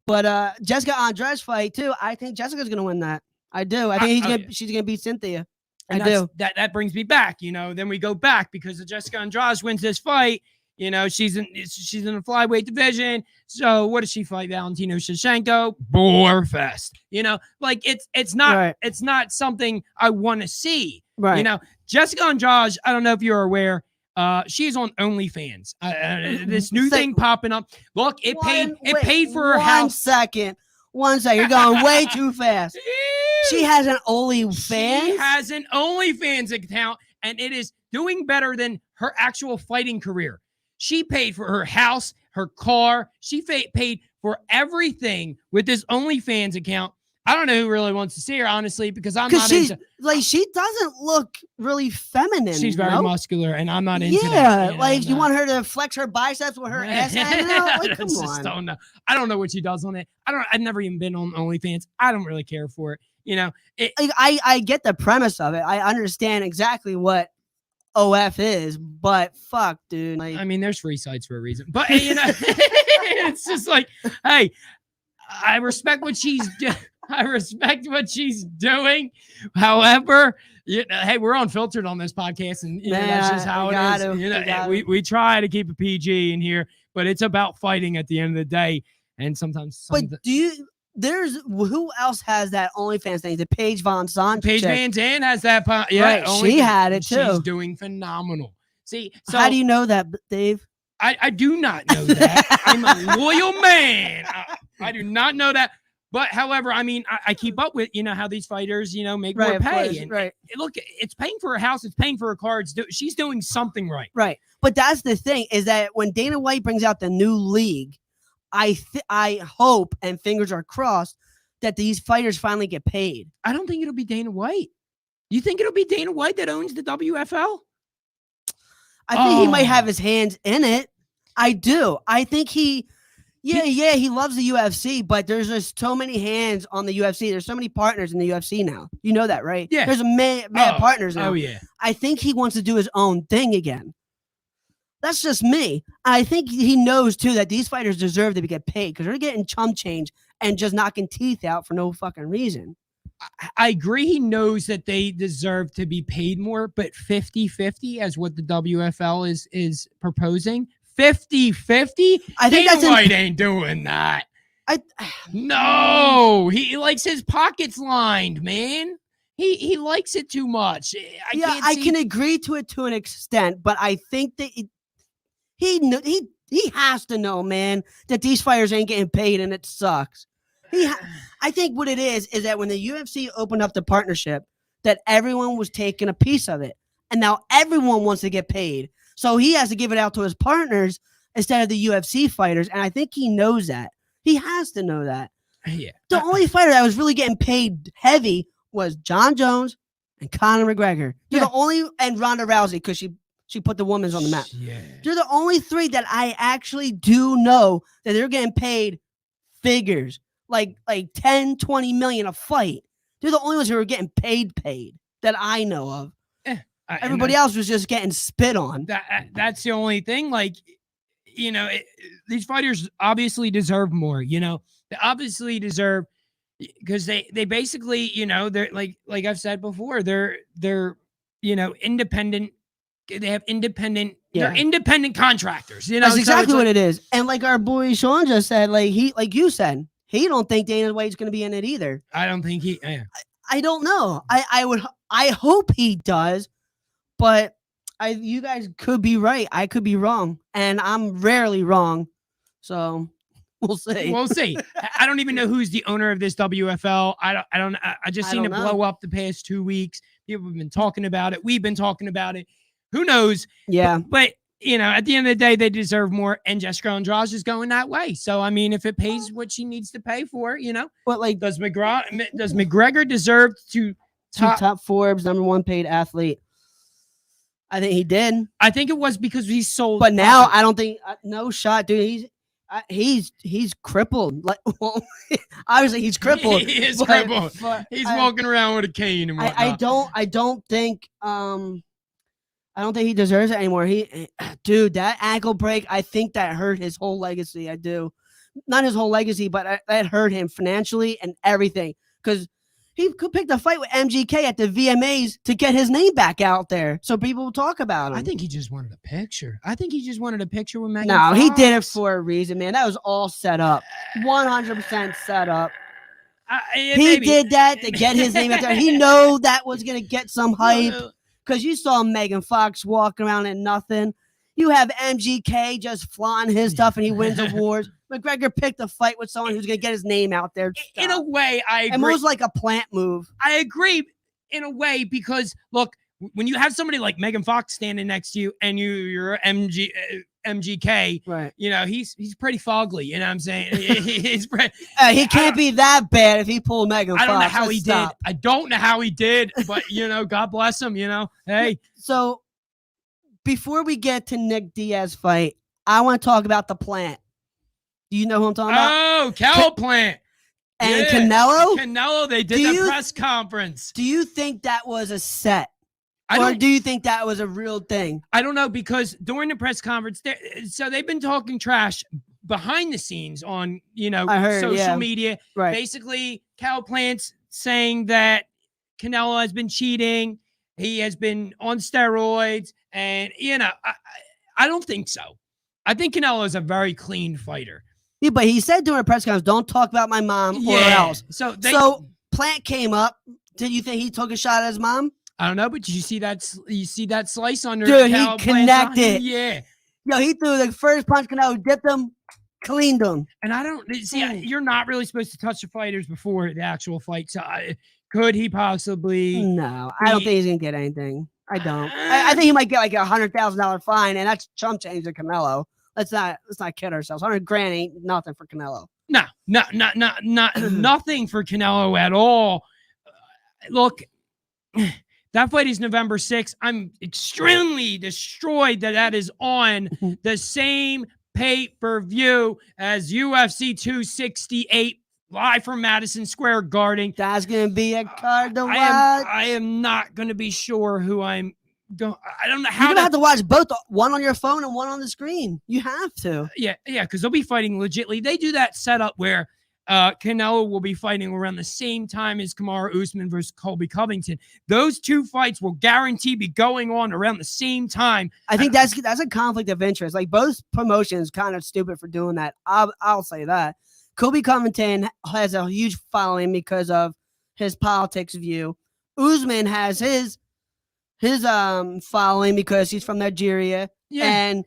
But Jessica Andrade's fight too, I think Jessica's gonna win that. I do. I think she's gonna beat Cynthia. And I do. That brings me back. You know, then we go back because if Jessica Andrade wins this fight. You know, she's in the flyweight division. So what does she fight? Valentina Shevchenko? Bore fest. You know, like it's not something I want to see. Right. You know, Jessica Andrade, I don't know if you're aware, she's on OnlyFans. This new thing popping up. Look, it paid for her house. 1 second. You're going way too fast. She has an OnlyFans? She has an OnlyFans account, and it is doing better than her actual fighting career. She paid for her house, her car. She paid for everything with this OnlyFans account. I don't know who really wants to see her, honestly, because I'm not into... Like, she doesn't look really feminine. She's very muscular, and I'm not into that. Yeah, like, you want her to flex her biceps with her ass hanging out? Like, come on. Don't know. I don't know what she does on it. I've never even been on OnlyFans. I don't really care for it. You know, I get the premise of it. I understand exactly what OF is, but fuck, dude. Like, I mean, there's free sites for a reason, but you know, it's just like, hey, I respect what she's doing. However, hey, we're unfiltered on this podcast, and you know, that's just how it is. You know, we try to keep a PG in here, but it's about fighting at the end of the day, and sometimes. But who else has that OnlyFans thing? The Paige Van Zandt. Paige Van Zandt has that. Yeah, right, she had it too. She's doing phenomenal. See, so how do you know that, Dave? I do not know that. I'm a loyal man. I do not know that. But however, I mean, I keep up with, you know, how these fighters, you know, make more pay. And look, it's paying for her house. It's paying for her cars. She's doing something right. Right. But that's the thing, is that when Dana White brings out the new league, I hope, and fingers are crossed, that these fighters finally get paid. I don't think it'll be Dana White. You think it'll be Dana White that owns the WFL? I think he might have his hands in it. I do. I think he loves the UFC, but there's just so many hands on the UFC. There's so many partners in the UFC now. You know that, right? Yeah. There's mad partners now. Oh, yeah. I think he wants to do his own thing again. That's just me. I think he knows, too, that these fighters deserve to get paid because they're getting chump change and just knocking teeth out for no fucking reason. I agree he knows that they deserve to be paid more, but 50-50 as what the WFL is proposing. 50-50? I think Dana White ain't doing that. No, he likes his pockets lined, man. He likes it too much. I can agree to it to an extent, but I think that he has to know, man, that these fighters ain't getting paid and it sucks. I think what it is that when the UFC opened up the partnership, that everyone was taking a piece of it, and now everyone wants to get paid. So he has to give it out to his partners instead of the UFC fighters, and I think he knows that. He has to know that. Yeah. The only fighter that was really getting paid heavy was John Jones and Conor McGregor. They're the only, and Ronda Rousey, because she put the women's on the map. Yeah. They're the only three that I actually do know that they're getting paid figures, like 10, 20 million a fight. They're the only ones who are getting paid that I know of. Everybody else was just getting spit on. That's the only thing. Like, these fighters obviously deserve more. They obviously deserve, because they basically, they're like I've said before, they're independent. They have independent. Yeah. They're independent contractors. That's exactly what it is. And like our boy Sean just said, like you said, he don't think Dana White's going to be in it either. I don't think he. Yeah. I don't know. I hope he does, but you guys could be right. I could be wrong, and I'm rarely wrong. So we'll see. We'll see. I don't even know who's the owner of this WFL. I just seen it blow up the past 2 weeks. People have been talking about it. We've been talking about it. Who knows? Yeah. But at the end of the day, they deserve more, and Jessica Andrade is going that way. So I mean, if it pays what she needs to pay for, But like, does McGregor deserve to top Forbes #1 paid athlete? I think he did. I think it was because he sold. But now I don't think no shot, dude. He's crippled. Like, well, obviously he's crippled. He is crippled. But he's walking around with a cane and whatnot. I don't think he deserves it anymore. Dude, that ankle break, I think that hurt his whole legacy. I do. Not his whole legacy, but that hurt him financially and everything. Because he could pick the fight with MGK at the VMAs to get his name back out there so people will talk about him. I think he just wanted a picture. with Megan No, Fox. he did it for a reason, man. That was all set up. 100% set up. He did that to get his name out there. He knew that was going to get some hype. Because you saw Megan Fox walking around in nothing. You have MGK just flaunting his stuff and he wins awards. McGregor picked a fight with someone who's going to get his name out there. In a way, I agree. And it was like a plant move. I agree in a way because, look, when you have somebody like Megan Fox standing next to you and you're MGK, right? He's pretty fugly. You know what I'm saying? He's he can't be that bad if he pulled Megan Fox. I don't know how he did. I don't know how he did, but God bless him. Hey. So before we get to Nick Diaz fight, I want to talk about the plant. Do you know who I'm talking about? Oh, Cal Plant. And Canelo? Canelo, they did the press conference. Do you think that was a set? Or do you think that was a real thing? I don't know, because during the press conference, so they've been talking trash behind the scenes on, social media. Right. Basically, Cal Plant's saying that Canelo has been cheating. He has been on steroids. And, I don't think so. I think Canelo is a very clean fighter. Yeah, but he said during a press conference, don't talk about my mom or else. So Plant came up. Did you think he took a shot at his mom? I don't know, but you see that slice under Dude, Cal he connected. Yeah. Yo, he threw the first punch, Canelo dipped him, cleaned him. And I don't see, you're not really supposed to touch the fighters before the actual fight. So could he possibly? No, I don't think he's going to get anything. I don't. I think he might get like $100,000 fine, and that's chump change to Canelo. Let's not kid ourselves. $100,000 ain't nothing for Canelo. No, not nothing for Canelo at all. Look, that fight is November 6th. I'm extremely destroyed that is on the same pay-per-view as UFC 268 live from Madison Square Garden. That's going to be a card to watch. I am not going to be sure who I'm going. I don't know how. You're going to have to watch both, one on your phone and one on the screen. You have to. Yeah, because they'll be fighting legitly. They do that setup where Canelo will be fighting around the same time as Kamaru Usman versus Colby Covington. Those two fights will guarantee be going on around the same time. I think that's a conflict of interest. Like, both promotions kind of stupid for doing that. I'll say that. Colby Covington has a huge following because of his politics view. Usman has his following because he's from Nigeria and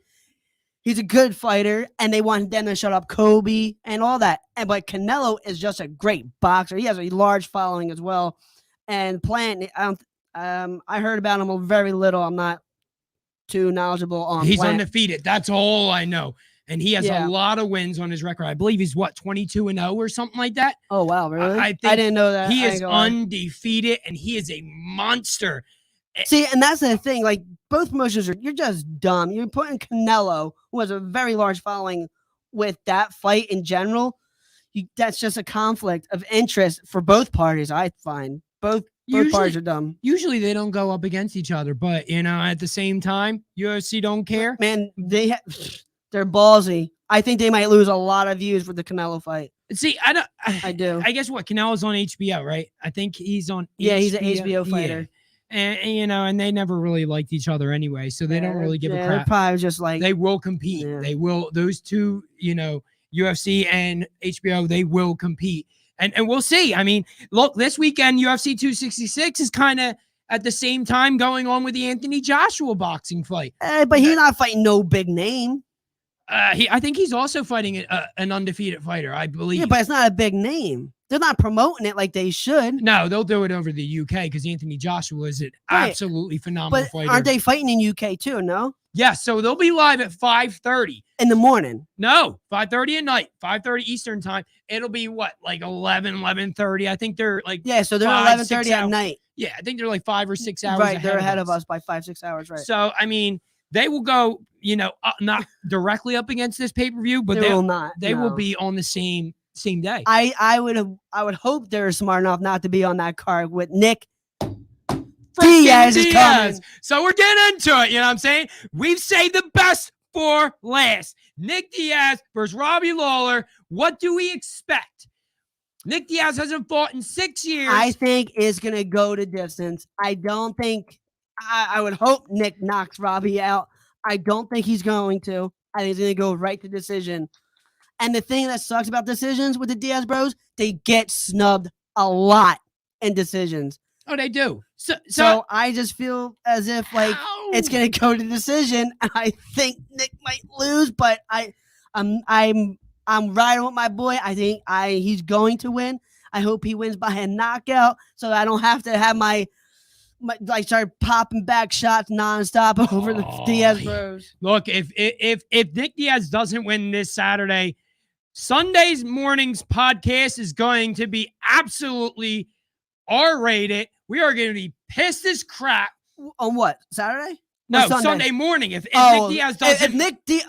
he's a good fighter, and they want them to shut up Kobe and all that. But Canelo is just a great boxer. He has a large following as well. And Plant, I heard about him very little. I'm not too knowledgeable on He's Plant. Undefeated. That's all I know. And he has a lot of wins on his record. I believe he's 22-0 or something like that. Oh, wow, really? I didn't know that. He is undefeated, and he is a monster. See, and that's the thing. Like, both promotions you're just dumb. You're putting Canelo, who has a very large following, with that fight in general. that's just a conflict of interest for both parties. I find both parties are dumb. Usually they don't go up against each other, but at the same time, UFC don't care. Man, they're ballsy. I think they might lose a lot of views with the Canelo fight. See, I do. I guess what Canelo's on HBO, right? I think he's on. Yeah, he's an HBO fighter. Yeah. And they never really liked each other anyway, so they don't really give a crap. They're probably just like they will compete. Yeah. They will. Those two, UFC and HBO, they will compete, and we'll see. I mean, look, this weekend UFC 266 is kind of at the same time going on with the Anthony Joshua boxing fight. But he's not fighting no big name. I think he's also fighting an undefeated fighter, I believe. Yeah, but it's not a big name. They're not promoting it like they should. No, they'll do it over the UK because Anthony Joshua is an absolutely phenomenal fighter. Aren't they fighting in UK too? No. Yeah, so they'll be live at 5:30 in the morning. No, 5:30 at night, 5:30 Eastern time. It'll be what, like 11:30. I think they're like so they're 11:30 at night. Yeah, I think they're like 5 or 6 hours. Right, they're ahead of us by 5-6 hours. Right. So I mean, they will go, not directly up against this pay-per-view, but they will not. They will be on the same day. I would hope they're smart enough not to be on that card with Nick Diaz is coming. So we're getting into it. You know what I'm saying? We've saved the best for last. Nick Diaz versus Robbie Lawler. What do we expect? Nick Diaz hasn't fought in 6 years. I think it's gonna go to distance. I don't think. I would hope Nick knocks Robbie out. I don't think he's going to. I think he's going to go right to decision. And the thing that sucks about decisions with the Diaz bros, they get snubbed a lot in decisions. Oh, they do. So I just feel as if it's going to go to decision, and I think Nick might lose. But I'm riding with my boy. I think he's going to win. I hope he wins by a knockout, so I don't have to have my start popping back shots nonstop over the Diaz bros. Look, if Nick Diaz doesn't win this Saturday, Sunday's morning's podcast is going to be absolutely R-rated. We are going to be pissed as crap. On what? Saturday? No, Sunday morning. If Nick Diaz doesn't,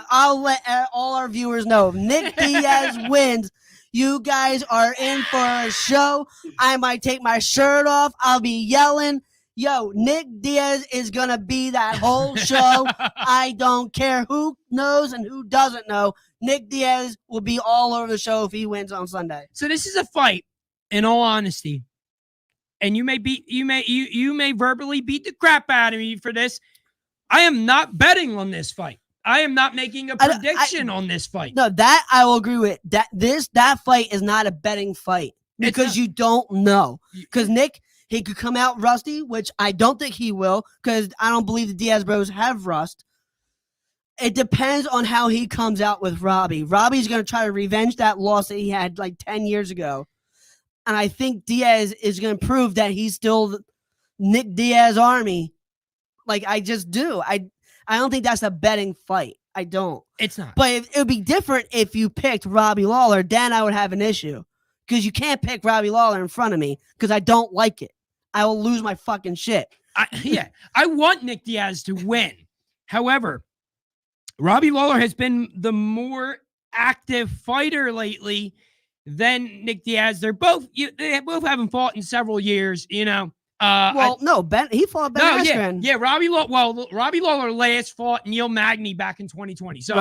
I'll let all our viewers know. If Nick Diaz wins, you guys are in for a show. I might take my shirt off. I'll be yelling. Yo, Nick Diaz is going to be that whole show. I don't care who knows and who doesn't know. Nick Diaz will be all over the show if he wins on Sunday. So this is a fight, in all honesty. And you may verbally beat the crap out of me for this. I am not betting on this fight. I am not making a prediction on this fight. No, that I will agree with. That fight is not a betting fight because you don't know. Because Nick, he could come out rusty, which I don't think he will, because I don't believe the Diaz bros have rust. It depends on how he comes out with Robbie. Robbie's going to try to revenge that loss that he had like 10 years ago. And I think Diaz is going to prove that he's still Nick Diaz army. Like, I just do. I don't think that's a betting fight. I don't. It's not. But it would be different if you picked Robbie Lawler. Then I would have an issue. Because you can't pick Robbie Lawler in front of me because I don't like it. I will lose my fucking shit. I want Nick Diaz to win. However, Robbie Lawler has been the more active fighter lately than Nick Diaz. They both haven't fought in several years, you know. He fought Ben Askren. Yeah, Robbie Lawler last fought Neil Magny back in 2020. So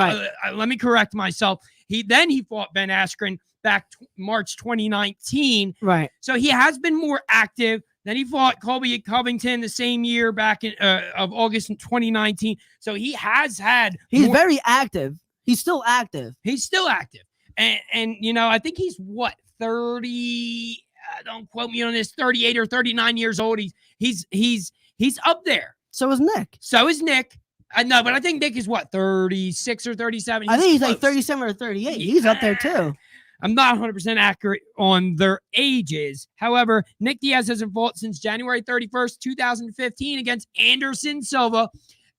let me correct myself. He fought Ben Askren back March 2019. Right. So he has been more active. Then he fought Colby Covington the same year back in of August in 2019. So he has had. He's very active. He's still active. And you know, I think he's 30. Don't quote me on this. 38 or 39 years old. He's up there. So is Nick. I know, but I think Nick is 36 or 37. I think he's like 37 or 38. He's up there too. I'm not 100% accurate on their ages. However, Nick Diaz hasn't fought since January 31st, 2015 against Anderson Silva.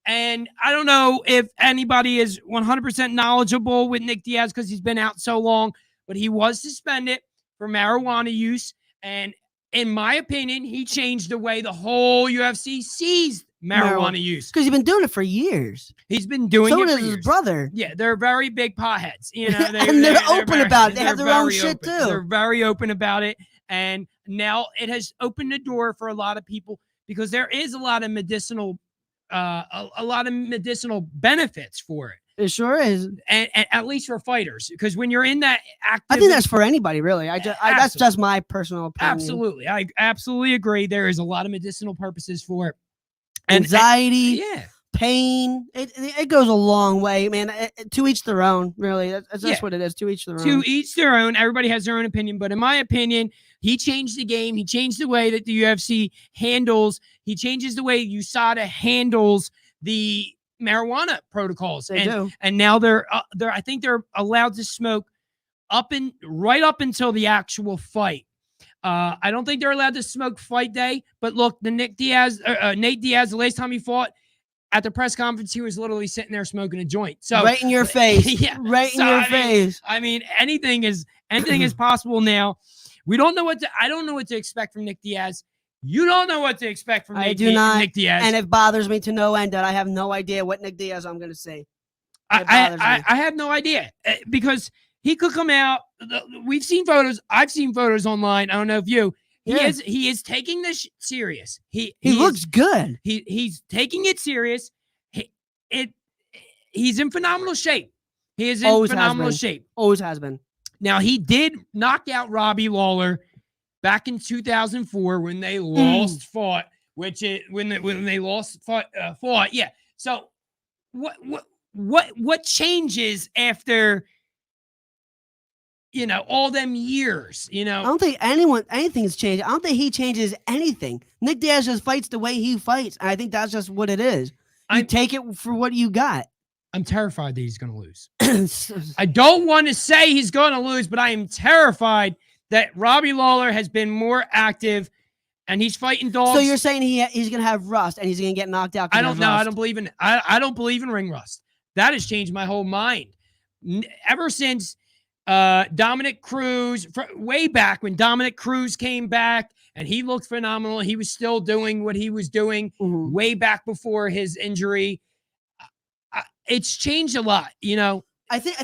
And I don't know if anybody is 100% knowledgeable with Nick Diaz because he's been out so long, but he was suspended for marijuana use. And in my opinion, he changed the way the whole UFC sees marijuana use. Because he's been doing it for years. He's been doing so it for does his years. brother. Yeah, they're very big potheads. You know, and they're open about it. They have their own shit too. They're very open about it. And now it has opened the door for a lot of people because there is a lot of medicinal benefits for it. It sure is, and at least for fighters, because when you're in that active, I think that's for anybody, really. That's just my personal opinion. Absolutely, I absolutely agree. There is a lot of medicinal purposes for it. Anxiety, pain. It goes a long way, man. To each their own, really. That's what it is. To each their own. To each their own. Everybody has their own opinion, but in my opinion, he changed the game. He changed the way that the UFC handles. He changes the way USADA handles the marijuana protocols. They do. And now they're I think they're allowed to smoke right up until the actual fight. I don't think they're allowed to smoke fight day, but look, the Nate Diaz, the last time he fought at the press conference, he was literally sitting there smoking a joint. So right in your face. Right in your face. I mean, anything is possible now. I don't know what to expect from Nate Diaz. You don't know what to expect from Nate Diaz. And it bothers me to no end that I have no idea what Nate Diaz I'm going to see. I have no idea because he could come out. We've seen photos. I've seen photos online. I don't know if you. He is taking this serious. He looks good. He's taking it serious. He's in phenomenal shape. He is in phenomenal shape. Always has been. Now he did knock out Robbie Lawler back in 2004 when they lost fought, when they lost fought. Yeah. So what changes after, all them years, I don't think anything's changed. I don't think he changes anything. Nate Diaz just fights the way he fights. And I think that's just what it is. You take it for what you got. I'm terrified that he's going to lose. I don't want to say he's going to lose, but I am terrified that Robbie Lawler has been more active and he's fighting dogs. So you're saying he's going to have rust and he's going to get knocked out? I don't know. I don't believe in ring rust. That has changed my whole mind. Ever since Dominic Cruz, way back when Dominic Cruz came back and he looked phenomenal. He was still doing what he was doing way back before his injury. It's changed a lot, I think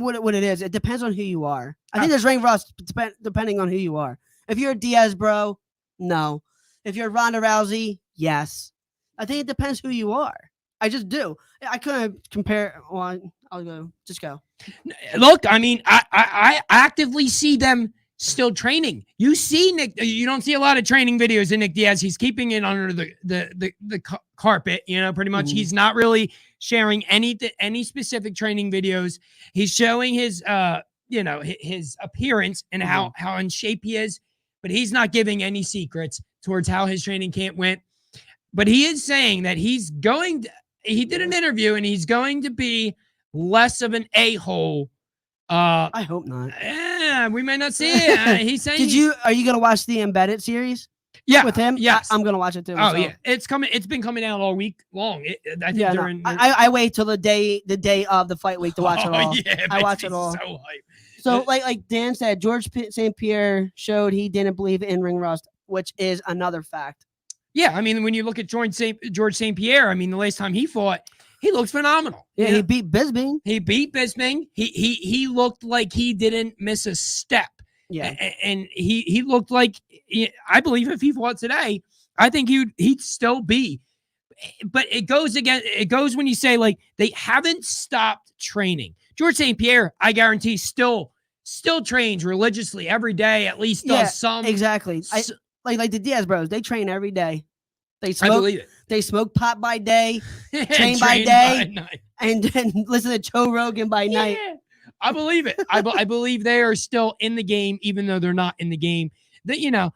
what it is, it depends on who you are. I think there's ring rust depending on who you are. If you're a Diaz bro, no. If you're Ronda Rousey, yes. I think it depends who you are. I just do. I couldn't compare. Well, I'll go. Just go. Look, I mean, I actively see them still training. You see Nick. You don't see a lot of training videos in Nate Diaz. He's keeping it under the carpet. Pretty much. He's not really sharing any specific training videos. He's showing his his appearance and how in shape he is, but he's not giving any secrets towards how his training camp went. But he is saying that he did an interview and he's going to be less of an a-hole. I hope not. Yeah, we may not see it. He's saying. Are you gonna watch the Embedded series? Yeah, with him. Yes, I'm gonna watch it too. Oh yeah, it's coming. It's been coming out all week long. I think I wait till the day of the fight week to watch it all. Yeah, I watch it all. So hype. So like Dan said, George St. Pierre showed he didn't believe in ring rust, which is another fact. Yeah, I mean, when you look at George St. Pierre, I mean, the last time he fought, he looked phenomenal. Yeah, he beat Bisping. He looked like he didn't miss a step. Yeah, and he looked like, I believe if he fought today, I think he'd still be. But it goes when you say like they haven't stopped training. George St. Pierre, I guarantee, still trains religiously every day. At least does some. Exactly. Like the Diaz bros, they train every day. They smoke. I believe it. They smoke pot by day, train by day, and then listen to Joe Rogan by night. I believe it. I believe they are still in the game, even though they're not in the game. That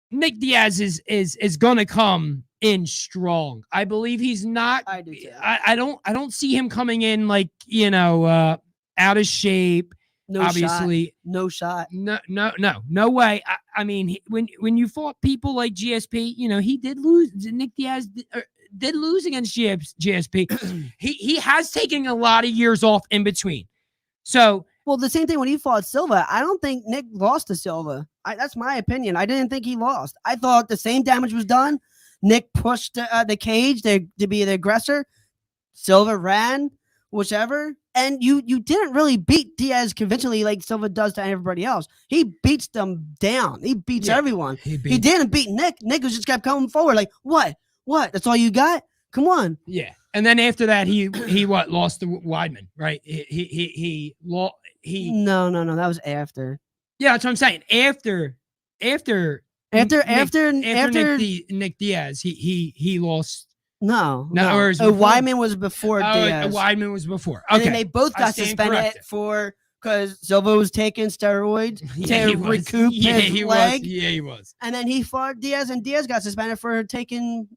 Nate Diaz is gonna come in strong. I believe he's not. I do too. I don't see him coming in like out of shape. No obviously shot. No shot. No way. I mean, when you fought people like GSP, he did lose. Nate Diaz did lose against GSP. he has taken a lot of years off in between. So, well, the same thing when he fought Silva. I don't think Nick lost to Silva. That's my opinion. I didn't think he lost. I thought the same damage was done. Nick pushed the cage to be the aggressor. Silva ran, whichever. And you didn't really beat Diaz conventionally like Silva does to everybody else. He beats them down. He beats everyone. He didn't beat Nick. Nick just kept coming forward like, what? That's all you got? Come on. Yeah. And then after that, he lost to Weidman, right? No, that was after. Yeah, that's what I'm saying. After Nick Diaz, he lost. No. Weidman was before Diaz. Weidman was before. Okay. And then they both got suspended because Silva was taking steroids to recoup his leg. Yeah, he was. And then he fought Diaz, and Diaz got suspended for taking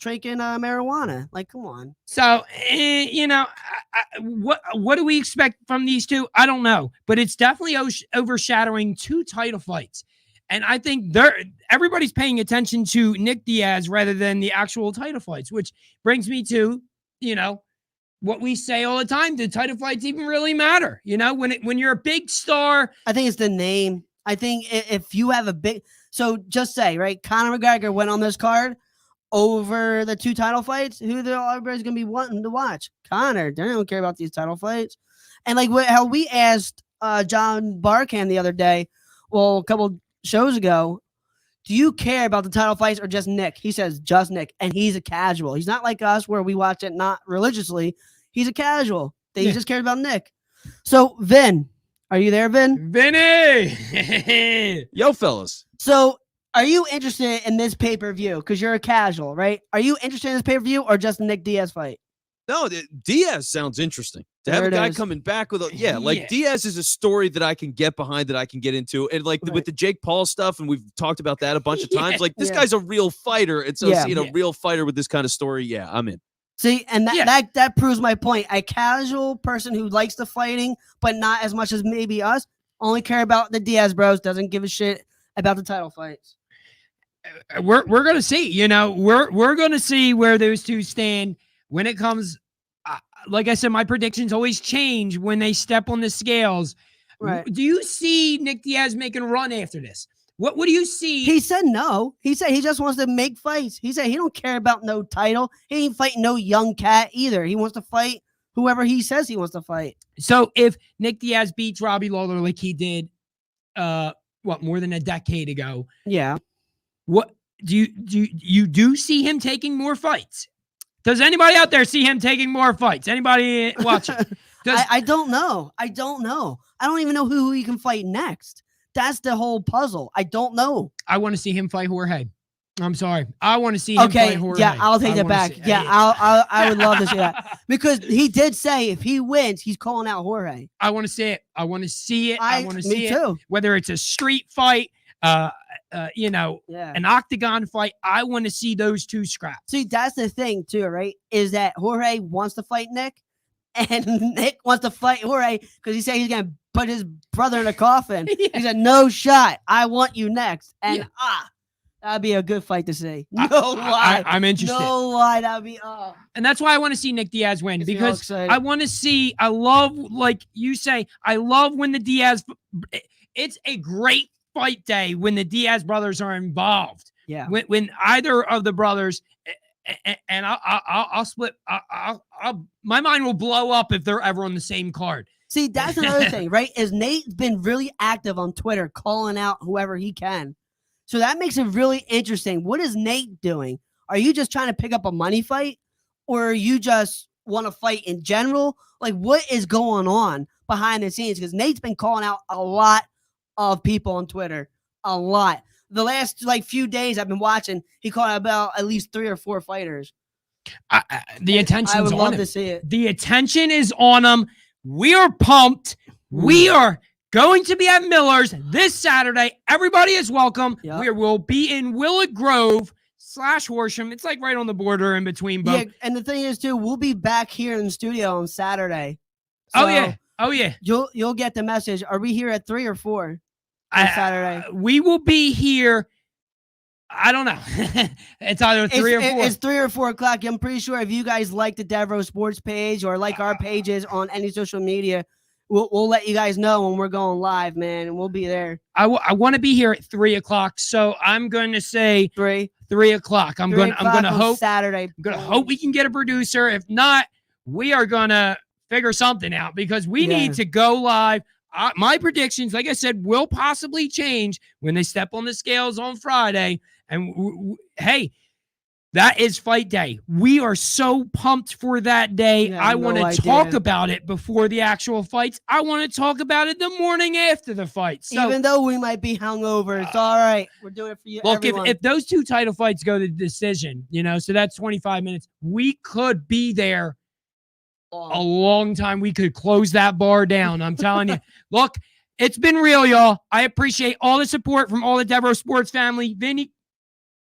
marijuana. Like, come on. So, what do we expect from these two? I don't know, but it's definitely overshadowing 2 title fights. And I think everybody's paying attention to Nick Diaz rather than the actual title fights, which brings me to, what we say all the time. Do title fights even really matter? When you're a big star. I think it's the name. I think if you have so just say, right, Conor McGregor went on this card over the 2 title fights. Who everybody's going to be wanting to watch? Conor. They don't care about these title fights. And like how we asked John Barkan the other day, a couple shows ago, do you care about the title fights or just Nick? He says just Nick, and he's a casual. He's not like us where we watch it not religiously. He's a casual. He just cares about Nick. So Vin, are you there, Vin? Vinny! Yo, fellas. So are you interested in this pay-per-view? Because you're a casual, right? Are you interested in this pay-per-view or just the Nick Diaz fight? No, Diaz sounds interesting. To have a guy coming back with Diaz is a story that I can get behind, that I can get into. And with the Jake Paul stuff, and we've talked about that a bunch of times, this guy's a real fighter. And so seeing a real fighter with this kind of story, I'm in. See, and that proves my point. A casual person who likes the fighting, but not as much as maybe us, only care about the Diaz bros, doesn't give a shit about the title fights. We're gonna see, we're gonna see where those two stand when it comes. Like I said, my predictions always change when they step on the scales. Right. Do you see Nick Diaz making a run after this? What do you see? He said no. He said he just wants to make fights. He said he don't care about no title. He ain't fighting no young cat either. He wants to fight whoever he says he wants to fight. So if Nick Diaz beats Robbie Lawler like he did, more than a decade ago? Yeah. What do you see him taking more fights? Does anybody out there see him taking more fights? Anybody watching? I don't know. I don't even know who he can fight next. That's the whole puzzle. I don't know. I want to see him fight Jorge. I'm sorry. I want to see him fight Jorge. Yeah, I'll take that back. I would love to see that. Because he did say if he wins, he's calling out Jorge. I want to see it. I want to see it. Me too. Whether it's a street fight, an octagon fight. I want to see those two scraps. See, that's the thing too, right? Is that Jorge wants to fight Nick, and Nick wants to fight Jorge because he said he's gonna put his brother in a coffin. He said, "No shot. I want you next." And that'd be a good fight to see. No lie. I'm interested. No lie. That'd be and that's why I want to see Nick Diaz win, because I want to see. I love, like you say, I love when the Diaz. It's a great fight day when the Diaz brothers are involved. Yeah. When either of the brothers, and I'll split. My mind will blow up if they're ever on the same card. See, that's another thing, right? Is Nate's been really active on Twitter, calling out whoever he can. So that makes it really interesting. What is Nate doing? Are you just trying to pick up a money fight, or you just want to fight in general? Like, what is going on behind the scenes? Because Nate's been calling out a lot of people on Twitter, a lot. The last few days I've been watching, he called about at least 3 or 4 fighters. The attention's on him. I would love to see it. The attention is on him. We are pumped. We are going to be at Miller's this Saturday. Everybody is welcome. Yep. We will be in Willett Grove / Horsham. It's like right on the border in between both. Yeah, and the thing is too, we'll be back here in the studio on Saturday. So Oh yeah. You'll get the message. Are we here at 3 or 4 on Saturday? We will be here. I don't know. It's either 3 or 4. It's 3 or 4 o'clock. I'm pretty sure if you guys like the Devereaux Sports page or like our pages on any social media, we'll let you guys know when we're going live, man, and we'll be there. I want to be here at 3:00, so I'm going to say 3 o'clock. I'm going to hope Saturday. I'm going to hope we can get a producer. If not, we are going to figure something out because we need to go live. My predictions, like I said, will possibly change when they step on the scales on Friday. And hey, that is fight day. We are so pumped for that day. I want to talk about it before the actual fights. I want to talk about it the morning after the fight. So, even though we might be hungover, it's all right. We're doing it for you. Look, if those 2 title fights go to decision, so that's 25 minutes. We could be there a long time. We could close that bar down. I'm telling you. Look, it's been real, y'all. I appreciate all the support from all the Devereaux Sports family. Vinny.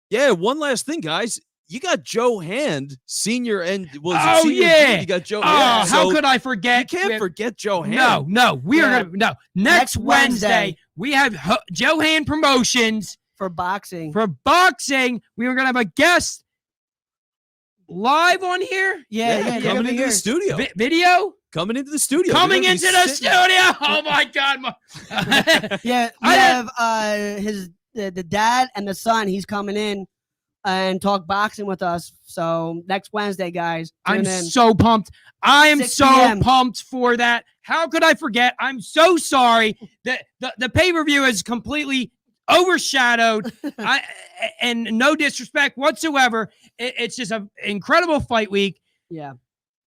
Yeah, one last thing, guys. You got Joe Hand, senior, and you got Joe. How could I forget? You can't forget Joe Hand. No, we are gonna next Wednesday we have Joe Hand Promotions for boxing. We are gonna have a guest live on here. Yeah, coming into the studio. Video. Coming into the studio. Oh my God. We have the dad and the son. He's coming in and talk boxing with us. So next Wednesday, guys. I'm so pumped. I am so pumped for that. How could I forget? I'm so sorry that the pay-per-view is completely overshadowed. And no disrespect whatsoever. It's just an incredible fight week. Yeah.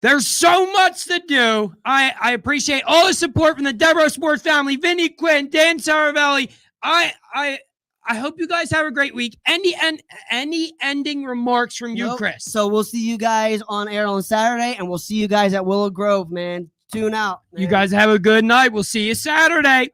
There's so much to do. I appreciate all the support from the Devereaux Sports family, Vinny Quinn, Dan Saravelli. I hope you guys have a great week. Any ending remarks from you, Chris? So we'll see you guys on air on Saturday, and we'll see you guys at Willow Grove, man. Tune out, man. You guys have a good night. We'll see you Saturday.